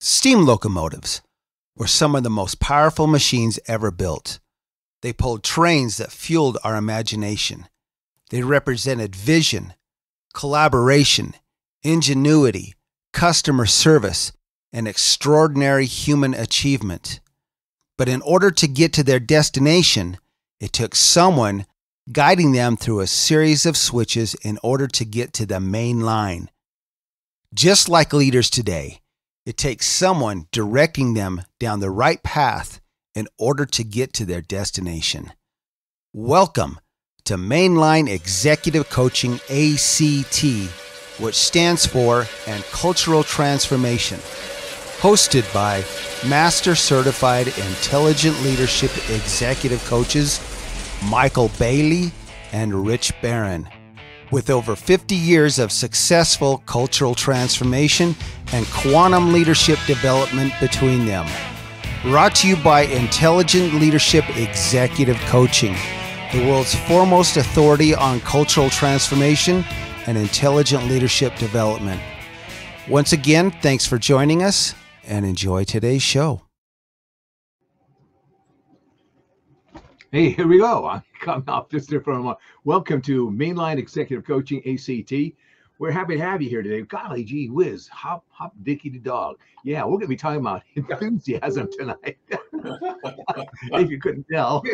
Steam locomotives were some of the most powerful machines ever built. They pulled trains that fueled our imagination. They represented vision, collaboration, ingenuity, customer service, and extraordinary human achievement. But in order to get to their destination, it took someone guiding them through a series of switches in order to get to the main line. Just like leaders today, it takes someone directing them down the right path in order to get to their destination. Welcome to Mainline Executive Coaching ACT, which stands for and Cultural Transformation, hosted by Master Certified Intelligent Leadership Executive Coaches Maikel Bailey and Rich Barron, with over 50 years of successful cultural transformation and quantum leadership development between them. Brought to you by Intelligent Leadership Executive Coaching, the world's foremost authority on cultural transformation and intelligent leadership development. Once again, thanks for joining us and enjoy today's show. Hey, here we go. I'm coming off just there for a moment. Welcome to Mainline Executive Coaching ACT. We're happy to have you here today. Golly gee whiz, hop dicky the dog. Yeah, we're going to be talking about enthusiasm tonight, if you couldn't tell.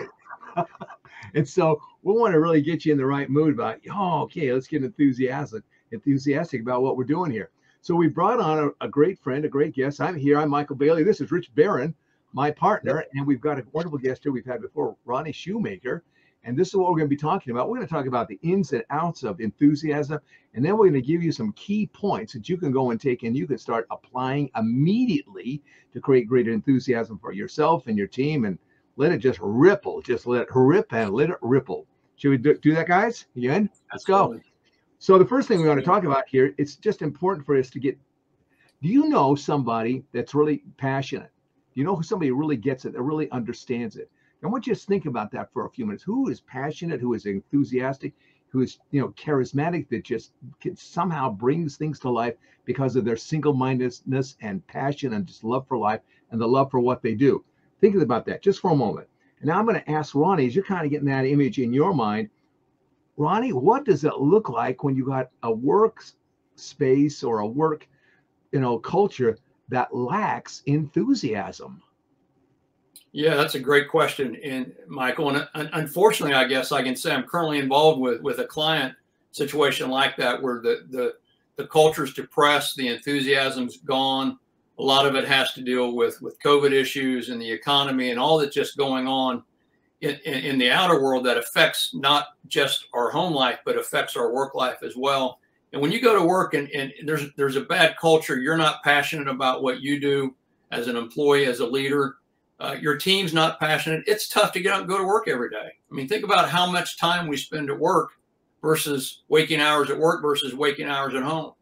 And so we want to really get you in the right mood about, okay, let's get enthusiastic about what we're doing here. So we brought on a great friend, a great guest. I'm Maikel Bailey. This is Rich Barron, my partner, and we've got a wonderful guest here we've had before, Ronny Shumaker. And this is what we're going to be talking about. We're going to talk about the ins and outs of enthusiasm, and then we're going to give you some key points that you can go and take and you can start applying immediately to create greater enthusiasm for yourself and your team, and let it just ripple. Just let it rip and let it ripple. Should we do that, guys? You in? Let's go. So the first thing we want to talk about here, it's just important for us to get, do you know somebody that's really passionate? Do you know who somebody really gets it, that really understands it? I want you to think about that for a few minutes. Who is passionate, who is enthusiastic, who is charismatic, that just somehow brings things to life because of their single-mindedness and passion and just love for life and the love for what they do. Think about that just for a moment. And now I'm going to ask Ronny, as you're kind of getting that image in your mind, Ronny, what does it look like when you got a work space or a work, culture that lacks enthusiasm? Yeah, that's a great question, and Maikel. And unfortunately, I guess I can say I'm currently involved with a client situation like that, where the culture's depressed, the enthusiasm's gone. A lot of it has to deal with COVID issues and the economy and all that's just going on in the outer world that affects not just our home life, but affects our work life as well. And when you go to work and there's a bad culture, you're not passionate about what you do as an employee, as a leader. Your team's not passionate. It's tough to get up and go to work every day. I mean, think about how much time we spend at work versus waking hours at work versus waking hours at home.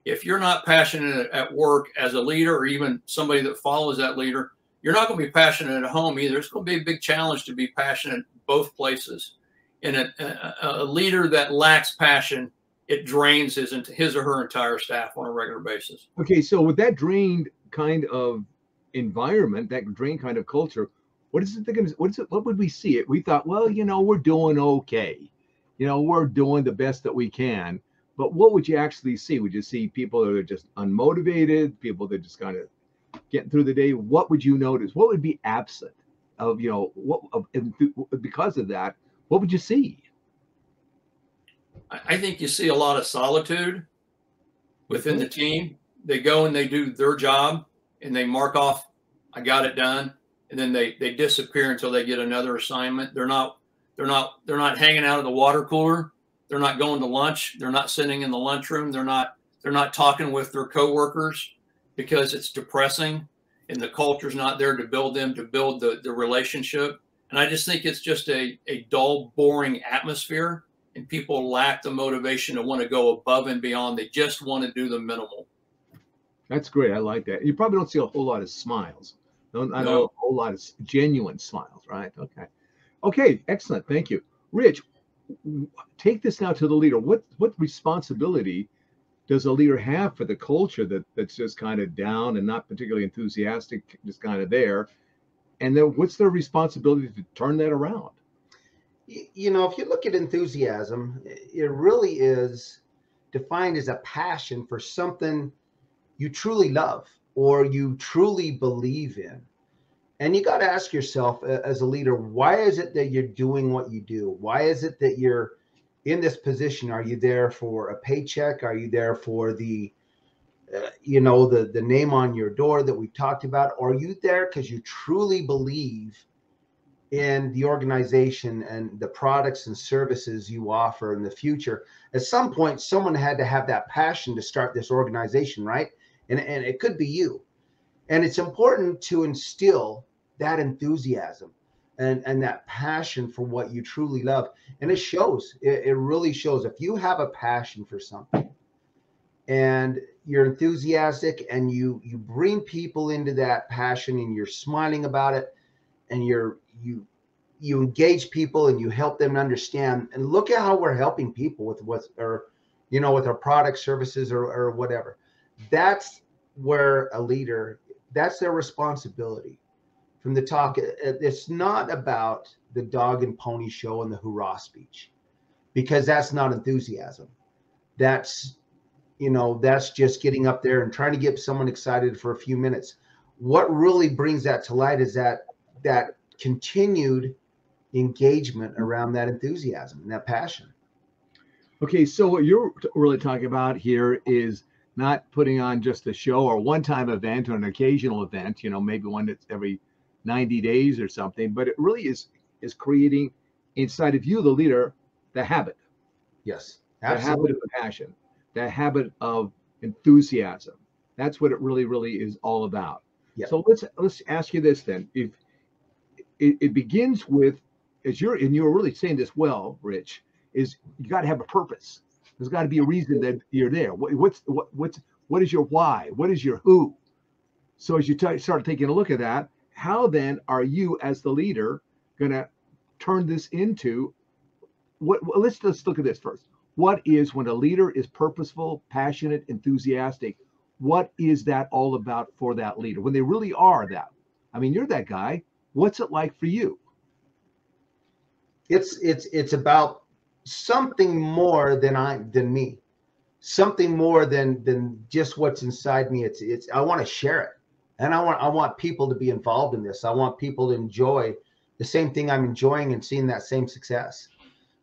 If you're not passionate at work as a leader, or even somebody that follows that leader, you're not going to be passionate at home either. It's going to be a big challenge to be passionate both places. And a leader that lacks passion, it drains his or her entire staff on a regular basis. Okay, so with that drained kind of environment, that drained kind of culture, what would we see? We thought, well, we're doing okay. We're doing the best that we can. But what would you actually see? Would you see people that are just unmotivated, people that just kind of getting through the day? What would you notice? What would be absent of, because of that, what would you see? I think you see a lot of solitude within the team. They go and they do their job and they mark off, I got it done. And then they disappear until they get another assignment. They're not hanging out at the water cooler. They're not going to lunch. They're not sitting in the lunchroom. They're not talking with their coworkers because it's depressing and the culture's not there to build the relationship. And I just think it's just a dull, boring atmosphere, and people lack the motivation to want to go above and beyond. They just want to do the minimal. That's great. I like that. You probably don't see a whole lot of smiles. I know a whole lot of genuine smiles, right? Okay, excellent. Thank you. Rich, take this now to the leader. What responsibility does a leader have for the culture that's just kind of down and not particularly enthusiastic, just kind of there? And then what's their responsibility to turn that around? You know, if you look at enthusiasm, it really is defined as a passion for something you truly love or you truly believe in. And you got to ask yourself as a leader, why is it that you're doing what you do? Why is it that you're in this position? Are you there for a paycheck? Are you there for the the name on your door that we talked about? Or are you there because you truly believe in the organization and the products and services you offer in the future? At some point, someone had to have that passion to start this organization, right? And it could be you. And it's important to instill that enthusiasm and that passion for what you truly love. And it shows, it really shows. If you have a passion for something and you're enthusiastic and you bring people into that passion and you're smiling about it and you engage people and you help them understand, and look at how we're helping people with with our product services or whatever. That's where a leader, that's their responsibility from the talk. It's not about the dog and pony show and the hoorah speech, because that's not enthusiasm. That's, that's just getting up there and trying to get someone excited for a few minutes. What really brings that to light is that continued engagement around that enthusiasm and that passion. Okay, so what you're really talking about here is not putting on just a show or one-time event or an occasional event, maybe one that's every 90 days or something, but it really is creating inside of you, the leader, the habit. Yes, The absolutely. habit of passion, the habit of enthusiasm. That's what it really, really is all about. Yeah. So let's ask you this then. If it begins with, you were really saying this well, Rich, is you got to have a purpose. There's got to be a reason that you're there. What is your why? What is your who? So as you start taking a look at that, how then are you as the leader going to turn this into let's look at this first. What is, when a leader is purposeful, passionate, enthusiastic, what is that all about for that leader? When they really are that, I mean, you're that guy. What's it like for you? It's about something more than me, something more than just what's inside me. It's I want to share it, and I want people to be involved in this. I want people to enjoy the same thing I'm enjoying and seeing that same success.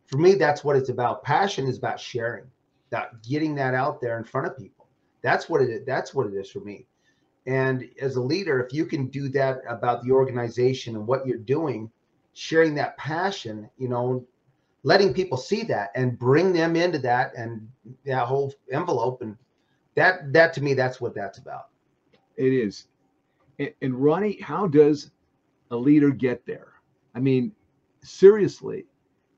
For me, that's what it's about. Passion is about sharing, that getting that out there in front of people. That's what it is. That's what it is for me. And as a leader, if you can do that about the organization and what you're doing, sharing that passion, letting people see that and bring them into that and that whole envelope, and that to me, that's what that's about. It is. And Ronny, how does a leader get there? I mean, seriously,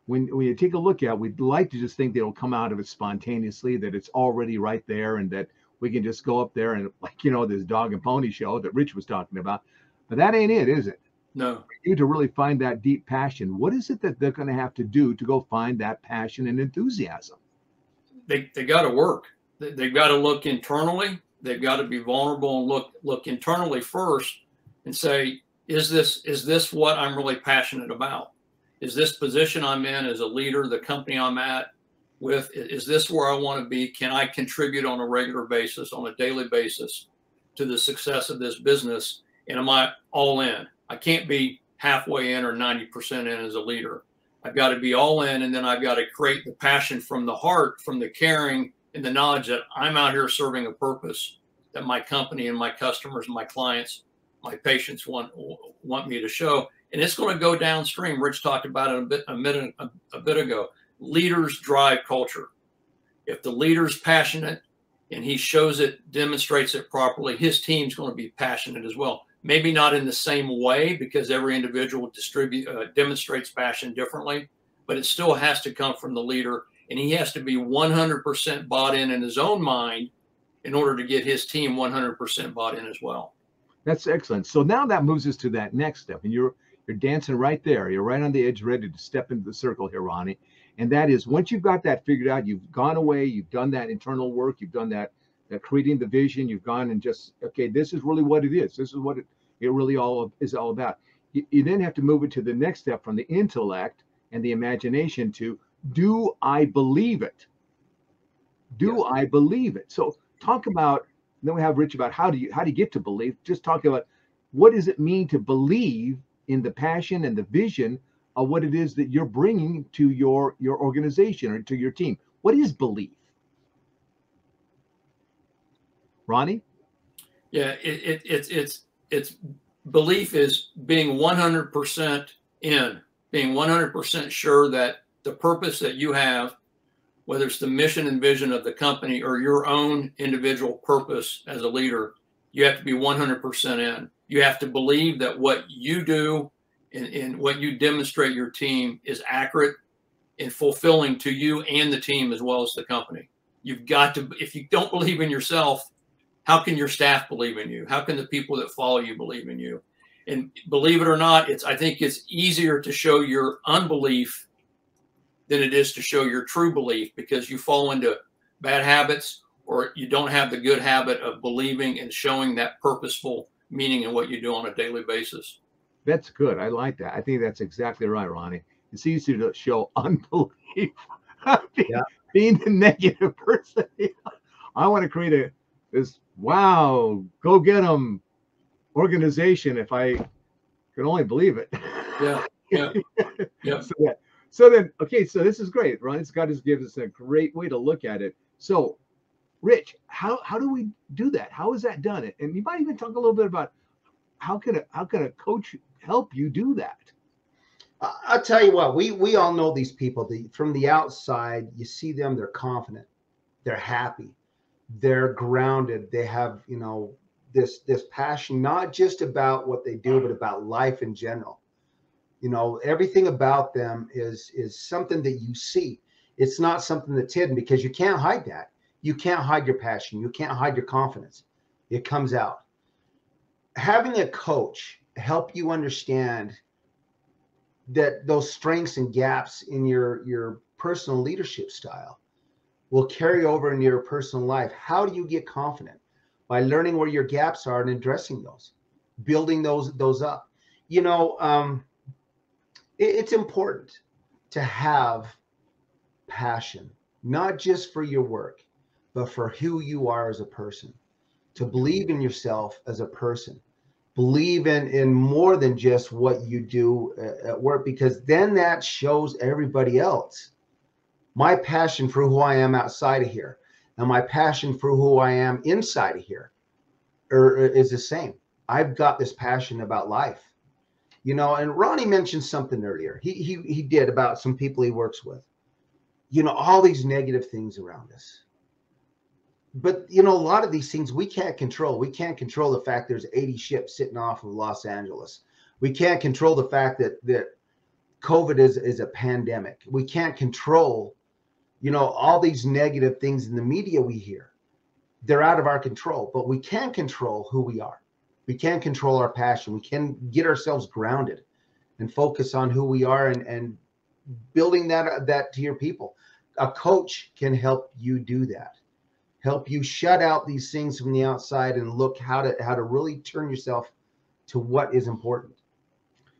when you take a look at, we'd like to just think that it'll come out of it spontaneously, that it's already right there, and that we can just go up there and, like, this dog and pony show that Rich was talking about. But that ain't it, is it? No. For you to really find that deep passion, what is it that they're going to have to do to go find that passion and enthusiasm? They got to work. They've got to look internally. They've got to be vulnerable and look internally first and say, is this what I'm really passionate about? Is this position I'm in as a leader, the company I'm at with, is this where I want to be? Can I contribute on a regular basis, on a daily basis, to the success of this business? And am I all in? I can't be halfway in or 90% in as a leader. I've got to be all in, and then I've got to create the passion from the heart, from the caring, and the knowledge that I'm out here serving a purpose that my company and my customers, my clients, my patients want me to show. And it's going to go downstream. Rich talked about it a bit ago. Leaders drive culture. If the leader's passionate and he shows it, demonstrates it properly, his team's going to be passionate as well. Maybe not in the same way, because every individual demonstrates passion differently, but it still has to come from the leader, and he has to be 100% bought in his own mind in order to get his team 100% bought in as well. That's excellent. So now that moves us to that next step, and you're dancing right there. You're right on the edge, ready to step into the circle here, Ronny. And that is, once you've got that figured out, you've gone away, you've done that internal work, you've done that creating the vision, you've gone and just, okay, this is really what it is. This is what it really is all about. You then have to move it to the next step from the intellect and the imagination to, do I believe it? Do I believe it? So talk about, then we have Rich about how do you get to believe. Just talk about, what does it mean to believe in the passion and the vision of what it is that you're bringing to your organization or to your team. What is belief? Ronnie? Yeah, it's belief is being 100% in, being 100% sure that the purpose that you have, whether it's the mission and vision of the company or your own individual purpose as a leader, you have to be 100% in. You have to believe that what you do and what you demonstrate your team is accurate and fulfilling to you and the team as well as the company. You've got to, if you don't believe in yourself, how can your staff believe in you? How can the people that follow you believe in you? And believe it or not, I think it's easier to show your unbelief than it is to show your true belief, because you fall into bad habits or you don't have the good habit of believing and showing that purposeful meaning in what you do on a daily basis. That's good. I like that. I think that's exactly right, Ronnie. It's easy to show unbelief. Being the negative person. I want to create this, wow, go get them organization if I can only believe it. Yeah. So then, okay, so this is great, Ronnie. God has given us a great way to look at it. So, Rich, how do we do that? How is that done? And you might even talk a little bit about how can a coach help you do that? I'll tell you what, we all know these people. From the outside, you see them, they're confident, they're happy, they're grounded, they have, this passion, not just about what they do, but about life in general. Everything about them is something that you see. It's not something that's hidden, because you can't hide that. You can't hide your passion. You can't hide your confidence. It comes out. Having a coach help you understand that those strengths and gaps in your personal leadership style will carry over into your personal life. How do you get confident? By learning where your gaps are and addressing those, building those up. It's important to have passion, not just for your work, but for who you are as a person, to believe in yourself as a person, believe in more than just what you do at work, because then that shows everybody else. My passion for who I am outside of here and my passion for who I am inside of here is the same. I've got this passion about life, and Ronnie mentioned something earlier. He did about some people he works with, all these negative things around us. But, a lot of these things we can't control. We can't control the fact there's 80 ships sitting off of Los Angeles. We can't control the fact that COVID is a pandemic. We can't control, all these negative things in the media we hear. They're out of our control, but we can control who we are. We can control our passion. We can get ourselves grounded and focus on who we are and building that to your people. A coach can help you do that. Help you shut out these things from the outside and look how to really turn yourself to what is important.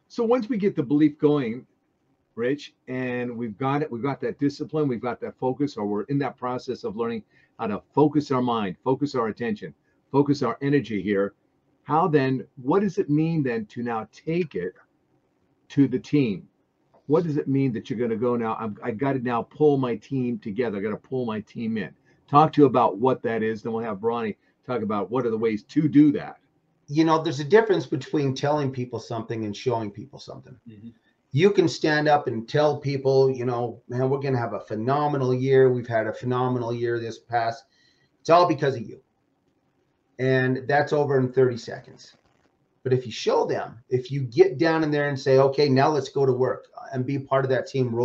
So once we get the belief going, Rich, and we've got that discipline, we've got that focus, or we're in that process of learning how to focus our mind, focus our attention, focus our energy here. What does it mean then to now take it to the team? What does it mean that you're going to go now? I got to now pull my team together. I got to pull my team in. Talk to you about what that is. Then we'll have Ronnie talk about what are the ways to do that. There's a difference between telling people something and showing people something. Mm-hmm. You can stand up and tell people, man, we're going to have a phenomenal year. We've had a phenomenal year this past. It's all because of you. And that's over in 30 seconds. But if you show them, if you get down in there and say, okay, now let's go to work and be part of that team,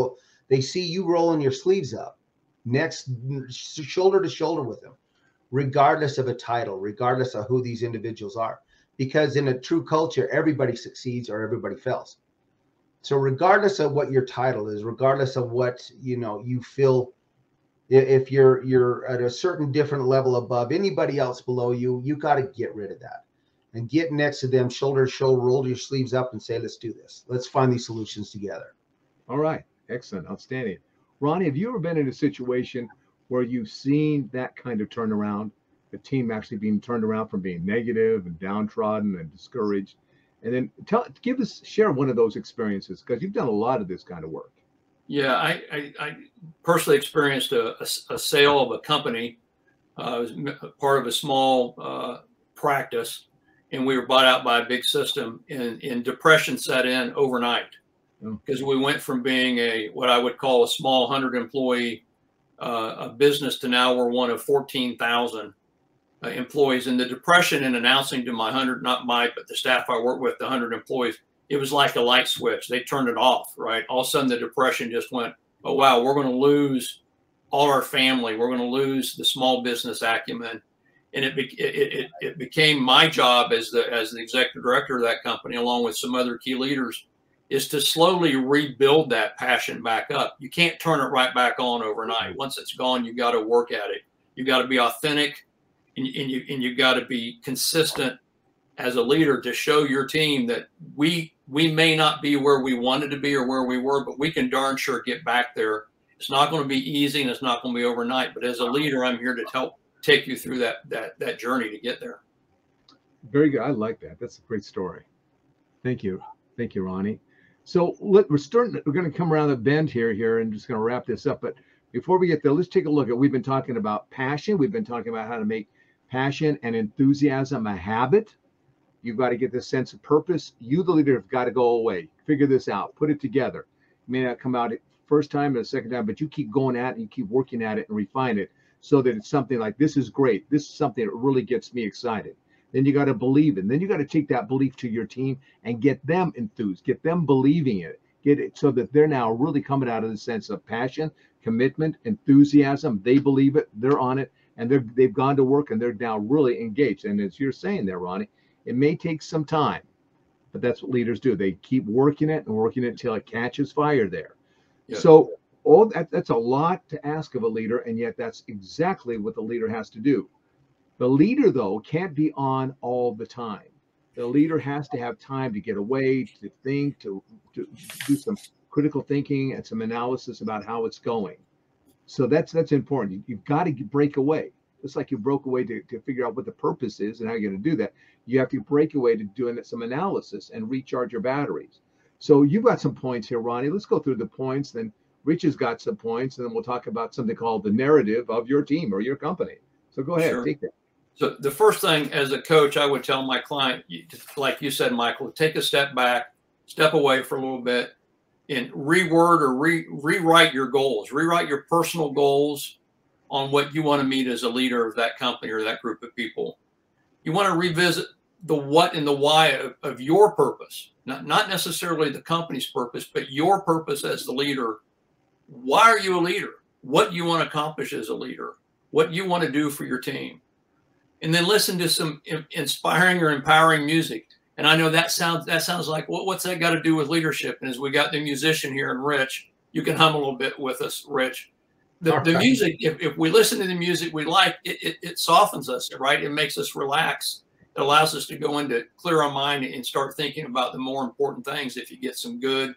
they see you rolling your sleeves up, next shoulder to shoulder with them, regardless of a title, regardless of who these individuals are. Because in a true culture, everybody succeeds or everybody fails. So regardless of what your title is, regardless of what, you feel, if you're at a certain different level above anybody else below you, you got to get rid of that and get next to them, shoulder to shoulder, roll your sleeves up and say, let's do this. Let's find these solutions together. All right. Excellent. Outstanding. Ronnie, have you ever been in a situation where you've seen that kind of turnaround, the team actually being turned around from being negative and downtrodden and discouraged? And then share one of those experiences, because you've done a lot of this kind of work. Yeah, I personally experienced a sale of a company. I was part of a small practice, and we were bought out by a big system, and depression set in overnight, because we went from being what I would call a small 100-employee business to now we're one of 14,000 employees. And the depression in announcing to my 100, but the staff I work with, the 100 employees, it was like a light switch. They turned it off, right? All of a sudden the depression just went, oh, wow, we're going to lose all our family. We're going to lose the small business acumen. And it became my job as the executive director of that company, along with some other key leaders, is to slowly rebuild that passion back up. You can't turn it right back on overnight. Once it's gone, you got to work at it. You got to be authentic, and you got to be consistent as a leader to show your team that we may not be where we wanted to be or where we were, but we can darn sure get back there. It's not going to be easy, and it's not going to be overnight. But as a leader, I'm here to help take you through that journey to get there. Very good. I like that. That's a great story. Thank you. Thank you, Ronnie. So we're going to come around the bend here and just going to wrap this up. But before we get there, let's take a look at, we've been talking about passion. We've been talking about how to make passion and enthusiasm a habit. You've got to get this sense of purpose. You, the leader, have got to go away, figure this out, put it together. It may not come out first time or the second time, but you keep going at it, you keep working at it and refine it so that it's something like, this is great. This is something that really gets me excited. Then you got to believe it. And then you got to take that belief to your team and get them enthused, get them believing it, get it so that they're now really coming out of the sense of passion, commitment, enthusiasm. They believe it, they're on it, and they've gone to work and they're now really engaged. And as you're saying there, Ronnie, it may take some time, but that's what leaders do. They keep working it and working it until it catches fire there. Yep. So that's a lot to ask of a leader, and yet that's exactly what the leader has to do. The leader, though, can't be on all the time. The leader has to have time to get away, to think, to do some critical thinking and some analysis about how it's going. So that's important. You've got to break away. Just like you broke away to figure out what the purpose is and how you're going to do that, you have to break away to doing some analysis and recharge your batteries. So you've got some points here, Ronnie. Let's go through the points. Then Rich has got some points, and then we'll talk about something called the narrative of your team or your company. So go ahead, take that. So the first thing as a coach, I would tell my client, like you said, Michael, take a step back, step away for a little bit, and reword or rewrite your goals, rewrite your personal goals on what you want to meet as a leader of that company or that group of people. You want to revisit the what and the why of your purpose, not necessarily the company's purpose, but your purpose as the leader. Why are you a leader? What you want to accomplish as a leader, what you want to do for your team. And then listen to some inspiring or empowering music. And I know that sounds like, well, what's that got to do with leadership? And as we got the musician here and Rich, you can hum a little bit with us, Rich. The music, if we listen to the music we like, it softens us, right? It makes us relax. It allows us to go into clear our mind and start thinking about the more important things if you get some good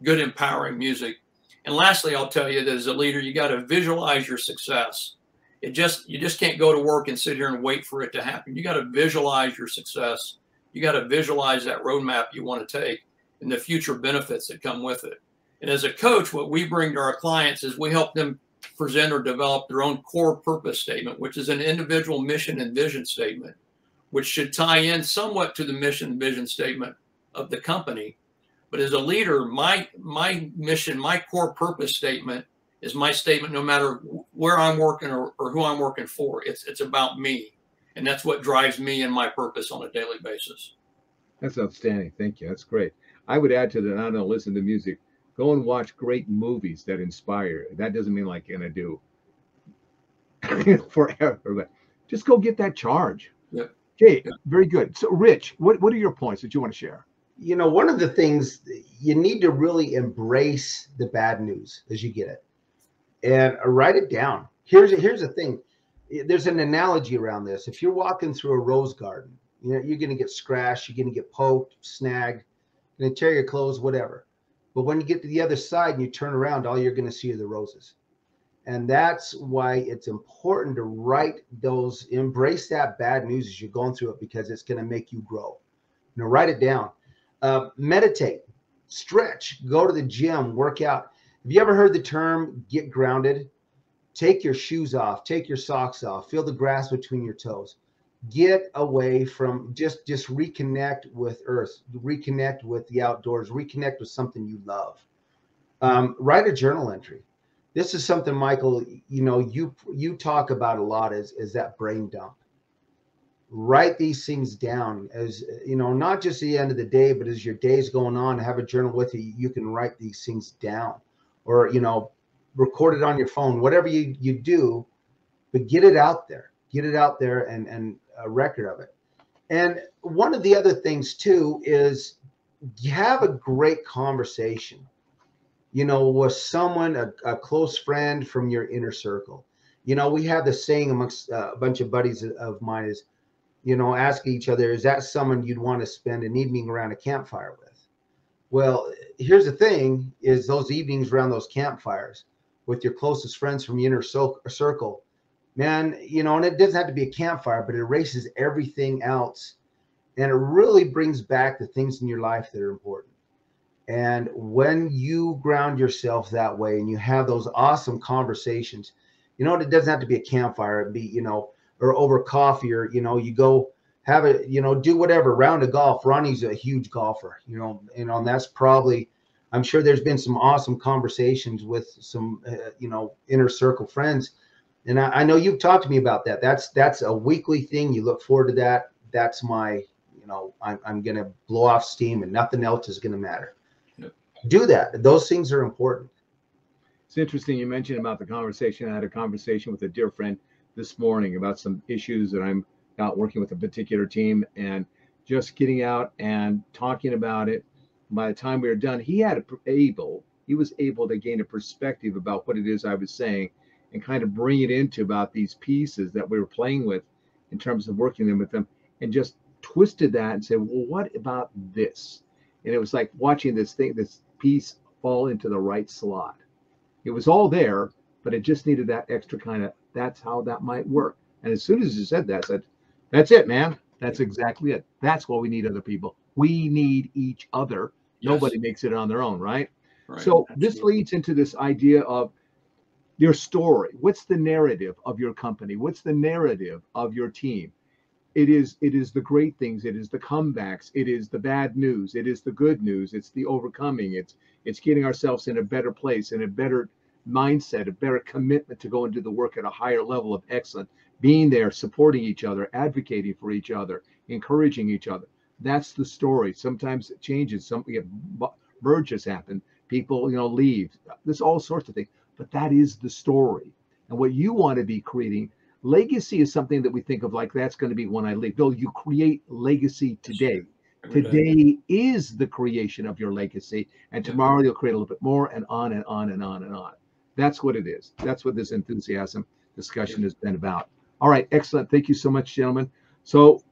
empowering music. And lastly, I'll tell you that as a leader, you got to visualize your success. You just can't go to work and sit here and wait for it to happen. You got to visualize your success. You got to visualize that roadmap you want to take and the future benefits that come with it. And as a coach, what we bring to our clients is we help them present or develop their own core purpose statement, which is an individual mission and vision statement, which should tie in somewhat to the mission and vision statement of the company. But as a leader, my mission, my core purpose statement is my statement no matter where I'm working or who I'm working for. It's about me. And that's what drives me and my purpose on a daily basis. That's outstanding. Thank you. That's great. I would add to that, I don't listen to music. Go and watch great movies that inspire. That doesn't mean like you're going to do forever, but just go get that charge. Yep. Okay, very good. So Rich, what are your points that you want to share? you know, one of the things, you need to really embrace the bad news as you get it and write it down. Here's the thing. There's an analogy around this. If you're walking through a rose garden, you know, you're going to get scratched, you're going to get poked, snagged, you're going to tear your clothes, whatever. But when you get to the other side and you turn around, all you're going to see are the roses. And that's why it's important to write those, embrace that bad news as you're going through it, because it's going to make you grow. You know, write it down. Meditate, stretch, go to the gym, work out. Have you ever heard the term get grounded? Take your shoes off, take your socks off, feel the grass between your toes. Get away from, just reconnect with earth, reconnect with the outdoors, reconnect with something you love. Write a journal entry. This is something, Michael, you know, you talk about a lot, is that brain dump. Write these things down, as you know, not just at the end of the day, but as your day's going on, have a journal with you. You can write these things down, or, you know, record it on your phone, whatever you do, but get it out there, and a record of it. And one of the other things too is you have a great conversation, you know, with someone, a close friend from your inner circle. You know, we have the saying amongst a bunch of buddies of mine is, you know, ask each other, is that someone you'd want to spend an evening around a campfire with? Well, here's the thing, is those evenings around those campfires with your closest friends from your inner circle, man, you know, and it doesn't have to be a campfire, but it erases everything else. And it really brings back the things in your life that are important. And when you ground yourself that way and you have those awesome conversations, you know, it doesn't have to be a campfire, it'd be, you know, or over coffee, or, you know, you go have a, you know, do whatever, round of golf. Ronnie's a huge golfer, you know, and that's probably, I'm sure there's been some awesome conversations with some, you know, inner circle friends. And I know you've talked to me about that. That's a weekly thing. You look forward to that. That's my, you know, I'm going to blow off steam and nothing else is going to matter. Yep. Do that. Those things are important. It's interesting you mentioned about the conversation. I had a conversation with a dear friend this morning about some issues that I'm out working with a particular team, and just getting out and talking about it. By the time we were done, he was able to gain a perspective about what it is I was saying, and kind of bring it into about these pieces that we were playing with in terms of working them with them, and just twisted that and said, well, what about this? And it was like watching this piece fall into the right slot. It was all there, but it just needed that extra kind of, that's how that might work. And as soon as you said that, I said, that's it, man. That's exactly it. That's why we need other people. We need each other. Yes. Nobody makes it on their own, right? So absolutely. This leads into this idea of your story. What's the narrative of your company? What's the narrative of your team? It is the great things. It is the comebacks. It is the bad news. It is the good news. It's the overcoming. It's getting ourselves in a better place, in a better mindset, a better commitment to go and do the work at a higher level of excellence, being there, supporting each other, advocating for each other, encouraging each other. That's the story. Sometimes it changes. Merges happen. People, you know, leave. There's all sorts of things. But that is the story. And what you want to be creating, legacy is something that we think of like, that's going to be when I leave. No, you create legacy today. Today is the creation of your legacy. And tomorrow you'll create a little bit more, and on and on and on and on. That's what it is. That's what this enthusiasm discussion has been about. All right. Excellent. Thank you so much, gentlemen. So,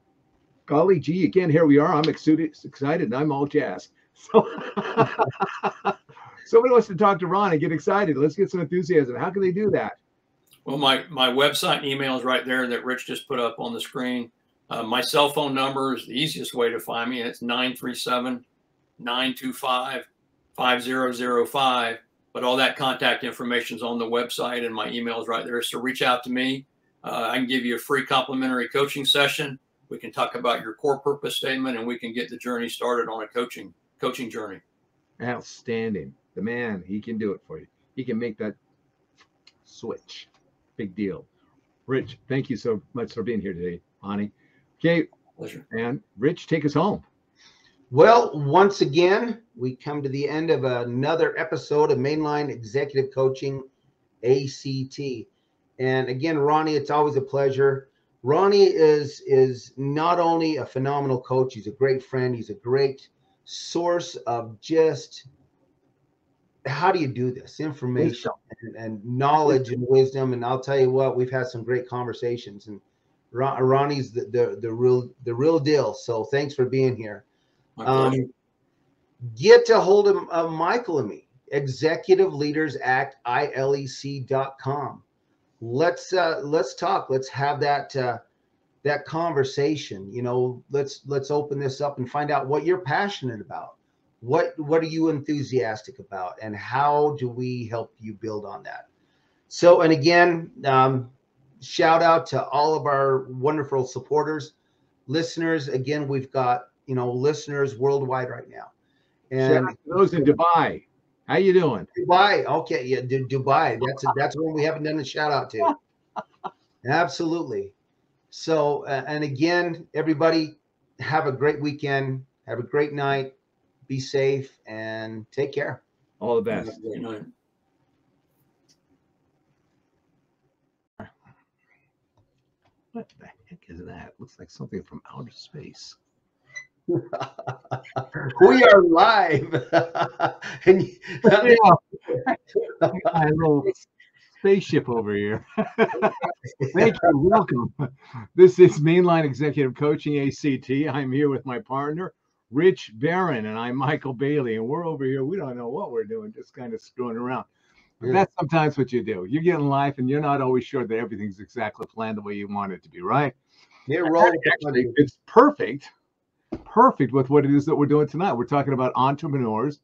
golly gee, again, here we are. I'm excited and I'm all jazzed. So somebody wants to talk to Ron and get excited. Let's get some enthusiasm. How can they do that? Well, my website and email is right there that Rich just put up on the screen. My cell phone number is the easiest way to find me. It's 937-925-5005. But all that contact information is on the website, and my email is right there. So reach out to me. I can give you a free complimentary coaching session. We can talk about your core purpose statement, and we can get the journey started on a coaching journey. Outstanding. The man, he can do it for you. He can make that switch. Big deal. Rich, thank you so much for being here today, Ronny. Okay. Pleasure. And Rich, take us home. Well, once again, we come to the end of another episode of Mainline Executive Coaching ACT. And again, Ronny, it's always a pleasure. Ronny is not only a phenomenal coach, he's a great friend, he's a great source of just how do you do this information and knowledge and wisdom. And I'll tell you what, we've had some great conversations, and Ronnie's the real deal. So thanks for being here. Get a hold of Maikel and me, Executive Leaders Act, ILEC.com. Let's talk. Let's have that conversation. You know, let's open this up and find out what you're passionate about. What are you enthusiastic about, and how do we help you build on that? So, and again, shout out to all of our wonderful supporters, listeners. Again, we've got, you know, listeners worldwide right now. And shout out to those in Dubai. How you doing? Dubai. Okay. Yeah. Dubai. That's one we haven't done a shout out to. Absolutely. So, and again, everybody have a great weekend. Have a great night. Be safe and take care. All the best. Have a great night. What the heck is that? Looks like something from outer space. We are live. And a little spaceship over here. Thank you. Welcome. This is Mainline Executive Coaching ACT. I'm here with my partner, Rich Barron, and I'm Maikel Bailey. And we're over here. We don't know what we're doing, just kind of screwing around. But that's sometimes what you do. You get in life and you're not always sure that everything's exactly planned the way you want it to be, right? Yeah, actually, it's perfect with what it is that we're doing tonight. We're talking about entrepreneurs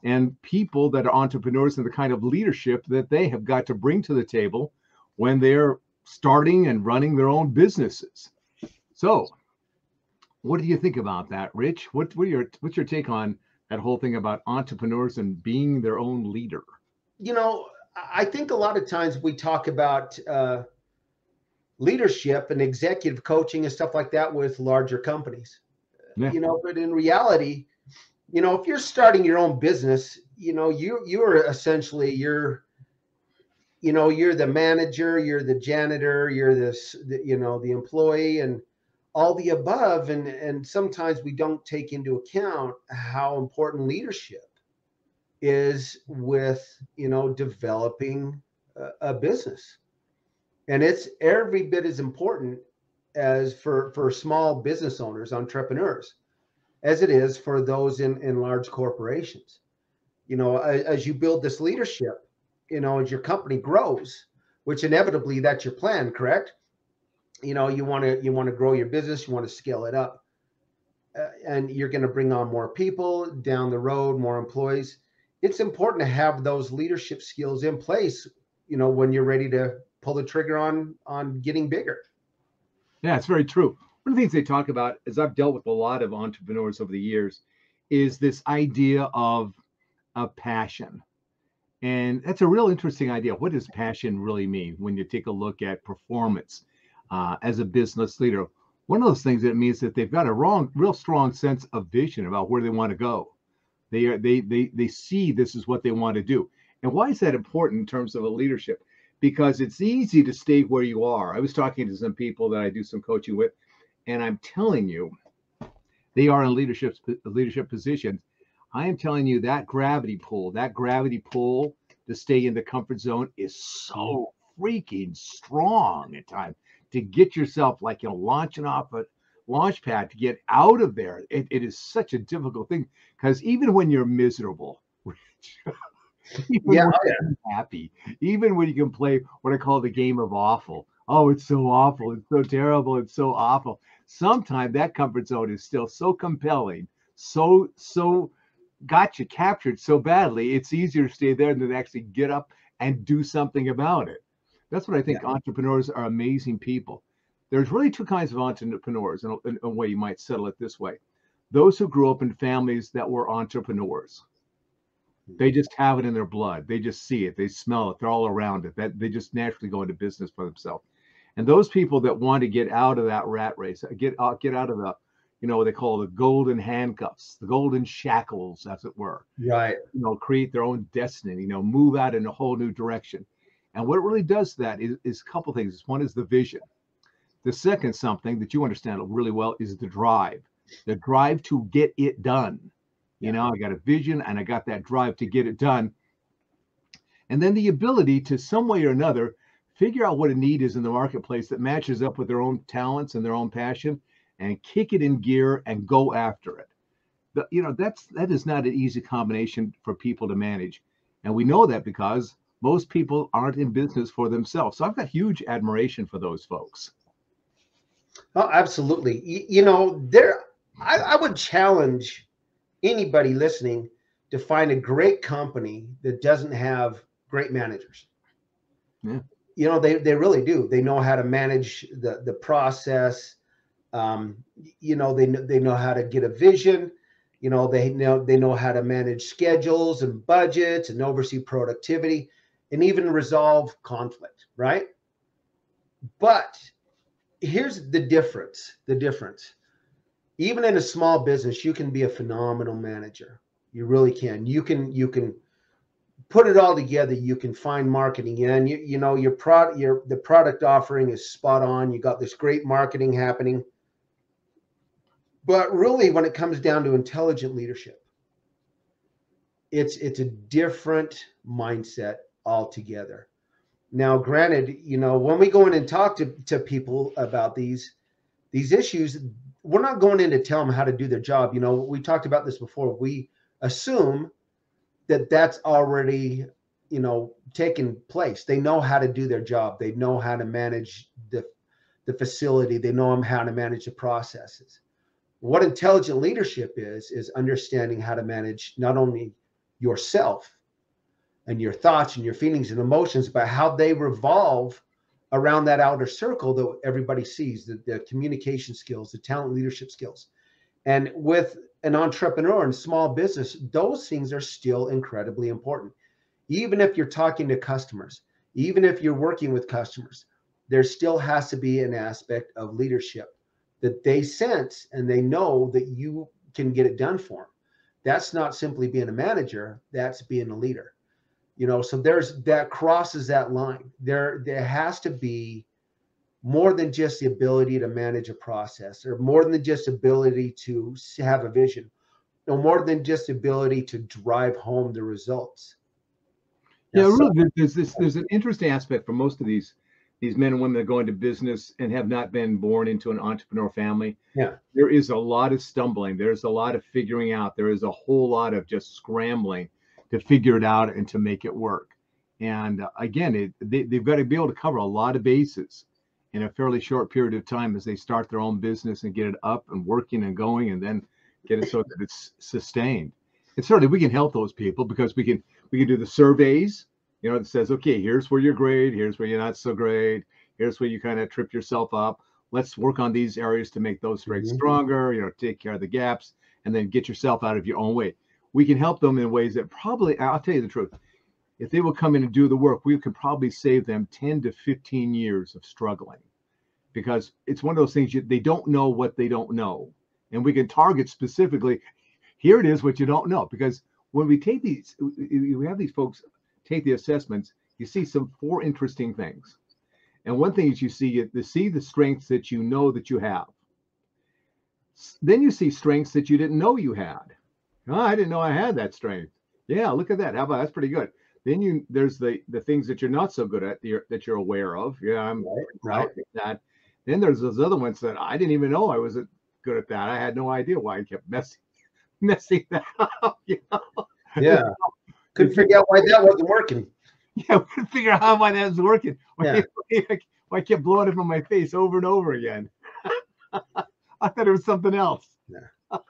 and people that are entrepreneurs and the kind of leadership that they have got to bring to the table when they're starting and running their own businesses. So what do you think about that, Rich? What's your take on that whole thing about entrepreneurs and being their own leader? You know, I think a lot of times we talk about leadership and executive coaching and stuff like that with larger companies. Yeah. You know, but in reality, you know, if you're starting your own business, you know, you're essentially you're the manager, you're the janitor, you're the employee, and all the above. And sometimes we don't take into account how important leadership is with, you know, developing a business. And it's every bit as important as for small business owners, entrepreneurs, as it is for those in large corporations. You know, as you build this leadership, you know, as your company grows, which inevitably that's your plan, correct? You know, you want to grow your business, you want to scale it up, and you're going to bring on more people down the road, more employees. It's important to have those leadership skills in place, you know, when you're ready to pull the trigger on getting bigger. Yeah, it's very true. One of the things they talk about, as I've dealt with a lot of entrepreneurs over the years, is this idea of passion. And that's a real interesting idea. What does passion really mean when you take a look at performance as a business leader? One of those things that it means that they've got a real strong sense of vision about where they want to go. They see this is what they want to do. And why is that important in terms of a leadership? Because it's easy to stay where you are. I was talking to some people that I do some coaching with, and I'm telling you, they are in leadership positions. I am telling you that gravity pull to stay in the comfort zone is so freaking strong at times. To get yourself, like, you know, launching off a launch pad to get out of there, it is such a difficult thing, because even when you're miserable, even when you're happy, even when you can play what I call the game of awful. Oh, it's so awful, it's so terrible, it's so awful. Sometimes that comfort zone is still so compelling, so got you captured so badly, it's easier to stay there than to actually get up and do something about it. That's what I think. Entrepreneurs are amazing people. There's really two kinds of entrepreneurs, in a way you might settle it this way. Those who grew up in families that were entrepreneurs. They just have it in their blood. They just see it. They smell it. They're all around it. That they just naturally go into business for themselves. And those people that want to get out of that rat race, get out of the, you know, what they call the golden handcuffs, the golden shackles, as it were. Right. You know, create their own destiny, you know, move out in a whole new direction. And what it really does that is a couple things. One is the vision. The second, something that you understand really well, is the drive to get it done. You know, I got a vision and I got that drive to get it done. And then the ability to some way or another figure out what a need is in the marketplace that matches up with their own talents and their own passion, and kick it in gear and go after it. You know, that is not an easy combination for people to manage. And we know that because most people aren't in business for themselves. So I've got huge admiration for those folks. Oh, absolutely. You know, I would challenge anybody listening to find a great company that doesn't have great managers. Yeah. You know, they really do. They know how to manage the process. You know, they know how to get a vision. You know, they know how to manage schedules and budgets and oversee productivity and even resolve conflict, right? But here's the difference. Even in a small business, you can be a phenomenal manager. You really can. You can put it all together. You can find marketing in. You know, the product offering is spot on. You got this great marketing happening. But really, when it comes down to intelligent leadership, it's a different mindset altogether. Now, granted, you know, when we go in and talk to people about these issues, we're not going in to tell them how to do their job. You know, we talked about this before. We assume that that's already, you know, taken place. They know how to do their job. They know how to manage the facility. They know how to manage the processes. What intelligent leadership is understanding how to manage not only yourself and your thoughts and your feelings and emotions, but how they revolve around that outer circle that everybody sees, the communication skills, the talent leadership skills. And with an entrepreneur and small business, those things are still incredibly important. Even if you're talking to customers, even if you're working with customers, there still has to be an aspect of leadership that they sense and they know that you can get it done for them. That's not simply being a manager, that's being a leader. You know, so that crosses that line. There has to be more than just the ability to manage a process, or more than just ability to have a vision, no more than just ability to drive home the results. Yeah, really, there's an interesting aspect for most of these men and women that go into business and have not been born into an entrepreneur family. Yeah, there is a lot of stumbling. There's a lot of figuring out. There is a whole lot of just scrambling to figure it out and to make it work. And again, they've got to be able to cover a lot of bases in a fairly short period of time as they start their own business and get it up and working and going, and then get it so that it's sustained. And certainly we can help those people because we can do the surveys, you know, that says, okay, here's where you're great, here's where you're not so great, here's where you kind of trip yourself up. Let's work on these areas to make those strengths stronger, you know, take care of the gaps, and then get yourself out of your own way. We can help them in ways that probably, I'll tell you the truth, if they will come in and do the work, we could probably save them 10 to 15 years of struggling, because it's one of those things they don't know what they don't know. And we can target specifically, here it is what you don't know. Because when we take we have these folks take the assessments, you see 4 interesting things. And one thing is you see the strengths that you know that you have. Then you see strengths that you didn't know you had. Oh, I didn't know I had that strength. Yeah, look at that. How about that's pretty good. Then there's the things that you're not so good at that you're aware of. Yeah, I'm right at that. Then there's those other ones that I didn't even know I was good at that. I had no idea why I kept messing that up. You know? Yeah. Couldn't figure out why that wasn't working. Yeah, we couldn't figure out why that was working. Why I kept blowing it from my face over and over again. I thought it was something else. Yeah.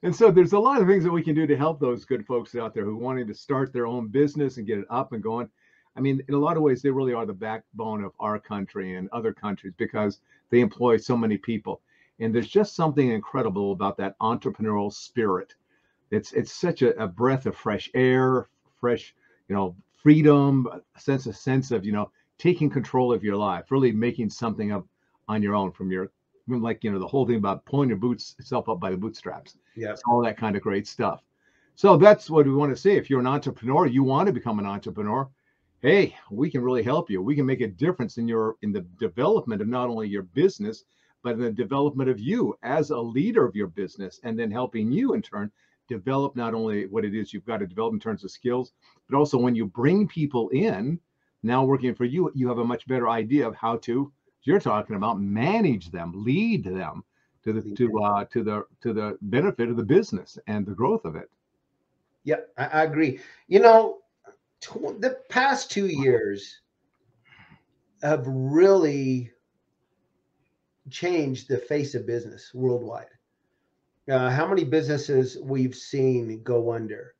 And so there's a lot of things that we can do to help those good folks out there who are wanting to start their own business and get it up and going. I mean, in a lot of ways, they really are the backbone of our country and other countries because they employ so many people. And there's just something incredible about that entrepreneurial spirit. It's such a breath of fresh air, fresh, you know, freedom, a sense of, you know, taking control of your life, really making something up on your own from like, you know, the whole thing about pulling yourself up by the bootstraps. Yeah, all that kind of great stuff. So that's what we want to say. If you're an entrepreneur, you want to become an entrepreneur, hey, we can really help you. We can make a difference in the development of not only your business, but in the development of you as a leader of your business, and then helping you in turn develop not only what it is you've got to develop in terms of skills, but also when you bring people in now working for you, you have a much better idea of how to, you're talking about, manage them, lead them to the benefit of the business and the growth of it. Yeah, I agree. You know, the past 2 years have really changed the face of business worldwide. How many businesses we've seen go under,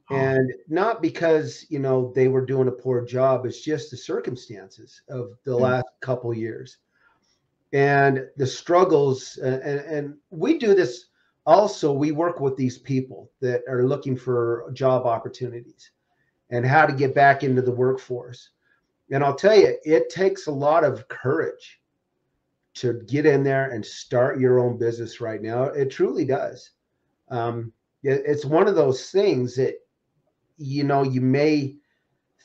and not because, you know, they were doing a poor job. It's just the circumstances of the last couple of years and the struggles. And we do this also. We work with these people that are looking for job opportunities and how to get back into the workforce. And I'll tell you, it takes a lot of courage to get in there and start your own business right now. It truly does. It's one of those things that, you know, you may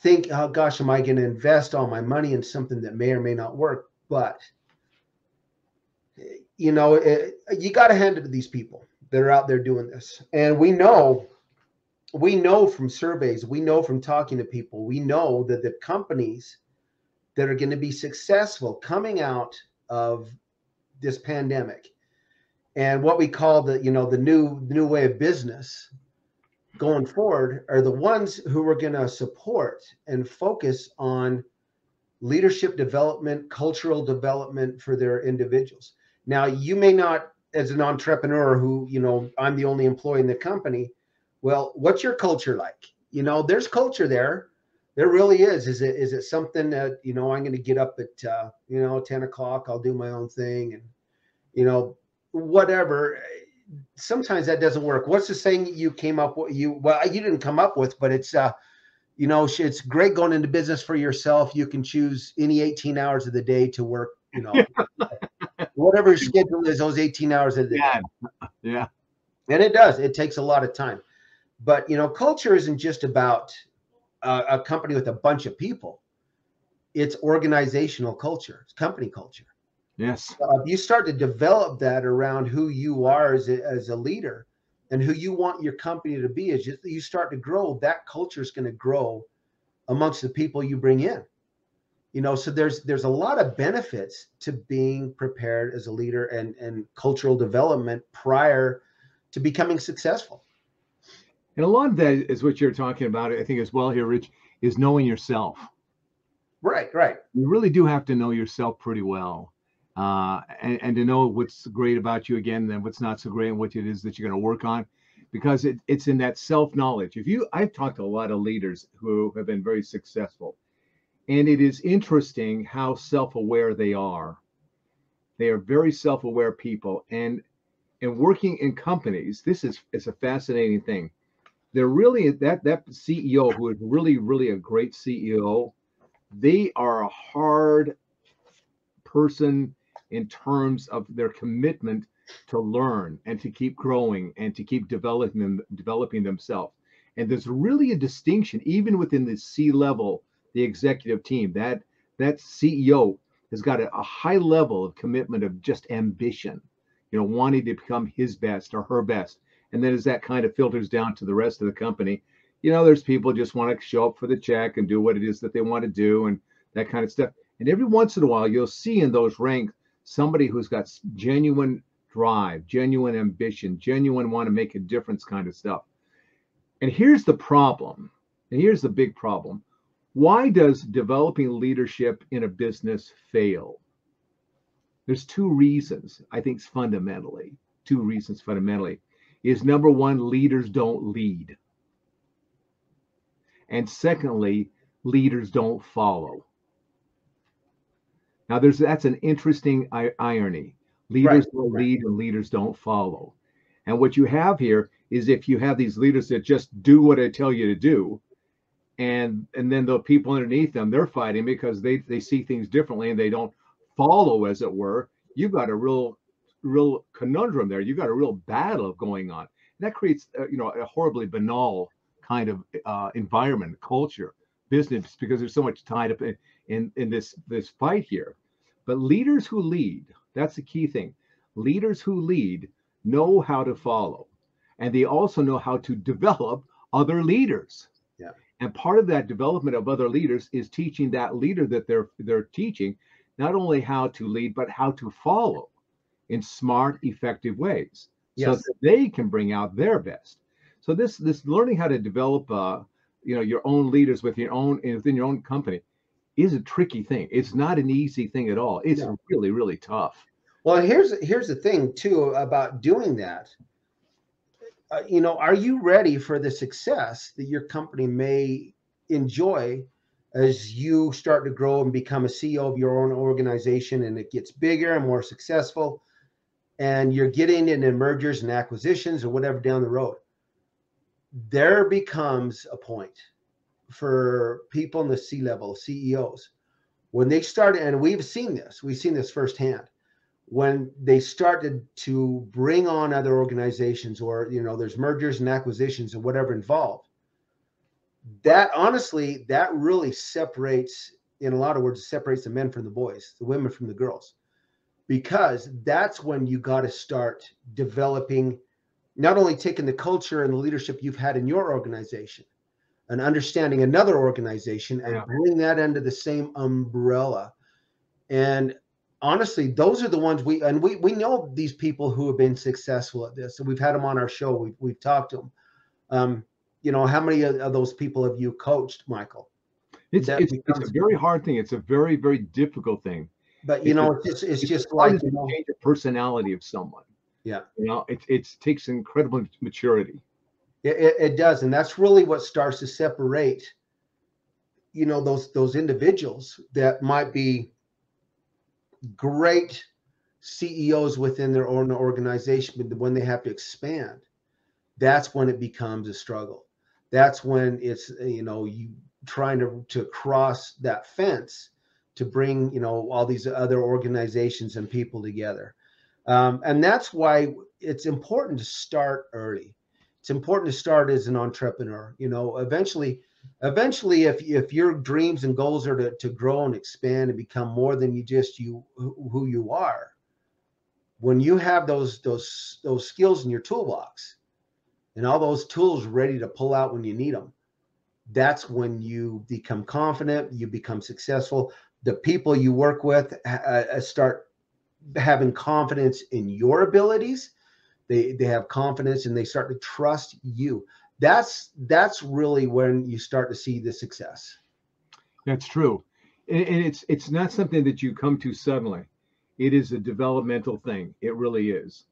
think, oh gosh, am I going to invest all my money in something that may or may not work? But, you know, you got to hand it to these people that are out there doing this. And we know from surveys, we know from talking to people, we know that the companies that are going to be successful coming out of this pandemic and what we call the, you know, the new way of business going forward are the ones who are going to support and focus on leadership development, cultural development for their individuals. Now, you may not, as an entrepreneur who, you know, I'm the only employee in the company. Well, what's your culture like? You know, there's culture there. There really is. Is it something that, you know, I'm going to get up at, 10 o'clock, I'll do my own thing and, you know, whatever. Sometimes that doesn't work. What's the saying you came up with? You didn't come up with, but it's, it's great going into business for yourself. You can choose any 18 hours of the day to work, you know, whatever your schedule is, those 18 hours of the day. Yeah. And it does. It takes a lot of time. But, you know, culture isn't just about a company with a bunch of people. It's organizational culture. It's company culture. Yes. You start to develop that around who you are as a leader and who you want your company to be. As you start to grow, that culture is going to grow amongst the people you bring in. You know, so there's a lot of benefits to being prepared as a leader and cultural development prior to becoming successful. And a lot of that is what you're talking about, I think, as well here, Rich, is knowing yourself. Right. You really do have to know yourself pretty well. And to know what's great about you, again, and what's not so great, and what it is that you're going to work on, because it's in that self-knowledge. I've talked to a lot of leaders who have been very successful, and it is interesting how self-aware they are. They are very self-aware people, and working in companies, this is a fascinating thing. They're really that CEO who is really, really a great CEO. They are a hard person in terms of their commitment to learn and to keep growing and to keep developing themselves. And there's really a distinction, even within the C-level, the executive team, that CEO has got a high level of commitment of just ambition, you know, wanting to become his best or her best. And then as that kind of filters down to the rest of the company, you know, there's people who just want to show up for the check and do what it is that they want to do and that kind of stuff. And every once in a while, you'll see in those ranks somebody who's got genuine drive, genuine ambition, genuine want to make a difference kind of stuff. And here's the problem. And here's the big problem. Why does developing leadership in a business fail? There's two reasons, I think, fundamentally. Is number one, leaders don't lead. And secondly, leaders don't follow. Now, that's an interesting irony. Leaders will lead and leaders don't follow. And what you have here is if you have these leaders that just do what I tell you to do, and then the people underneath them, they're fighting because they see things differently and they don't follow, as it were, you've got a real conundrum there. You've got a real battle going on. And that creates a horribly banal kind of environment, culture, business, because there's so much tied up in this fight here. But leaders who lead, That's the key thing. Leaders who lead know how to follow, and they also know how to develop other leaders. Yeah. And part of that development of other leaders is teaching that leader that they're teaching not only how to lead, but how to follow in smart, effective ways, so Yes. that they can bring out their best. So this learning how to develop your own leaders within your own company is a tricky thing. It's not an easy thing at all. It's No. really, really tough. Well, here's the thing too about doing that. Are you ready for the success that your company may enjoy as you start to grow and become a CEO of your own organization, and it gets bigger and more successful, and you're getting into mergers and acquisitions or whatever down the road? There becomes a point for people in the C-level, CEOs, when they start, and we've seen this firsthand, when they started to bring on other organizations, or there's mergers and acquisitions or whatever involved, that honestly, that really separates, in a lot of words, separates the men from the boys, the women from the girls, because that's when you got to start developing, not only taking the culture and the leadership you've had in your organization and understanding another organization and bring that under the same umbrella. And honestly, those are the ones we know these people who have been successful at this, and we've had them on our show. We've talked to them. How many of those people have you coached, Maikel? It's a very hard thing. It's a very, very difficult thing. But it's just like change the personality of someone. Yeah. It takes incredible maturity. It does, and that's really what starts to separate, those individuals that might be great CEOs within their own organization, but when they have to expand, that's when it becomes a struggle. That's when it's, you trying to cross that fence to bring, all these other organizations and people together. And that's why it's important to start early. It's important to start as an entrepreneur. Eventually, if your dreams and goals are to grow and expand and become more than who you are, when you have those skills in your toolbox and all those tools ready to pull out when you need them, that's when you become confident, you become successful. The people you work with start having confidence in your abilities. They have confidence and they start to trust you. That's really when you start to see the success. That's true. And it's not something that you come to suddenly. It is a developmental thing. It really is.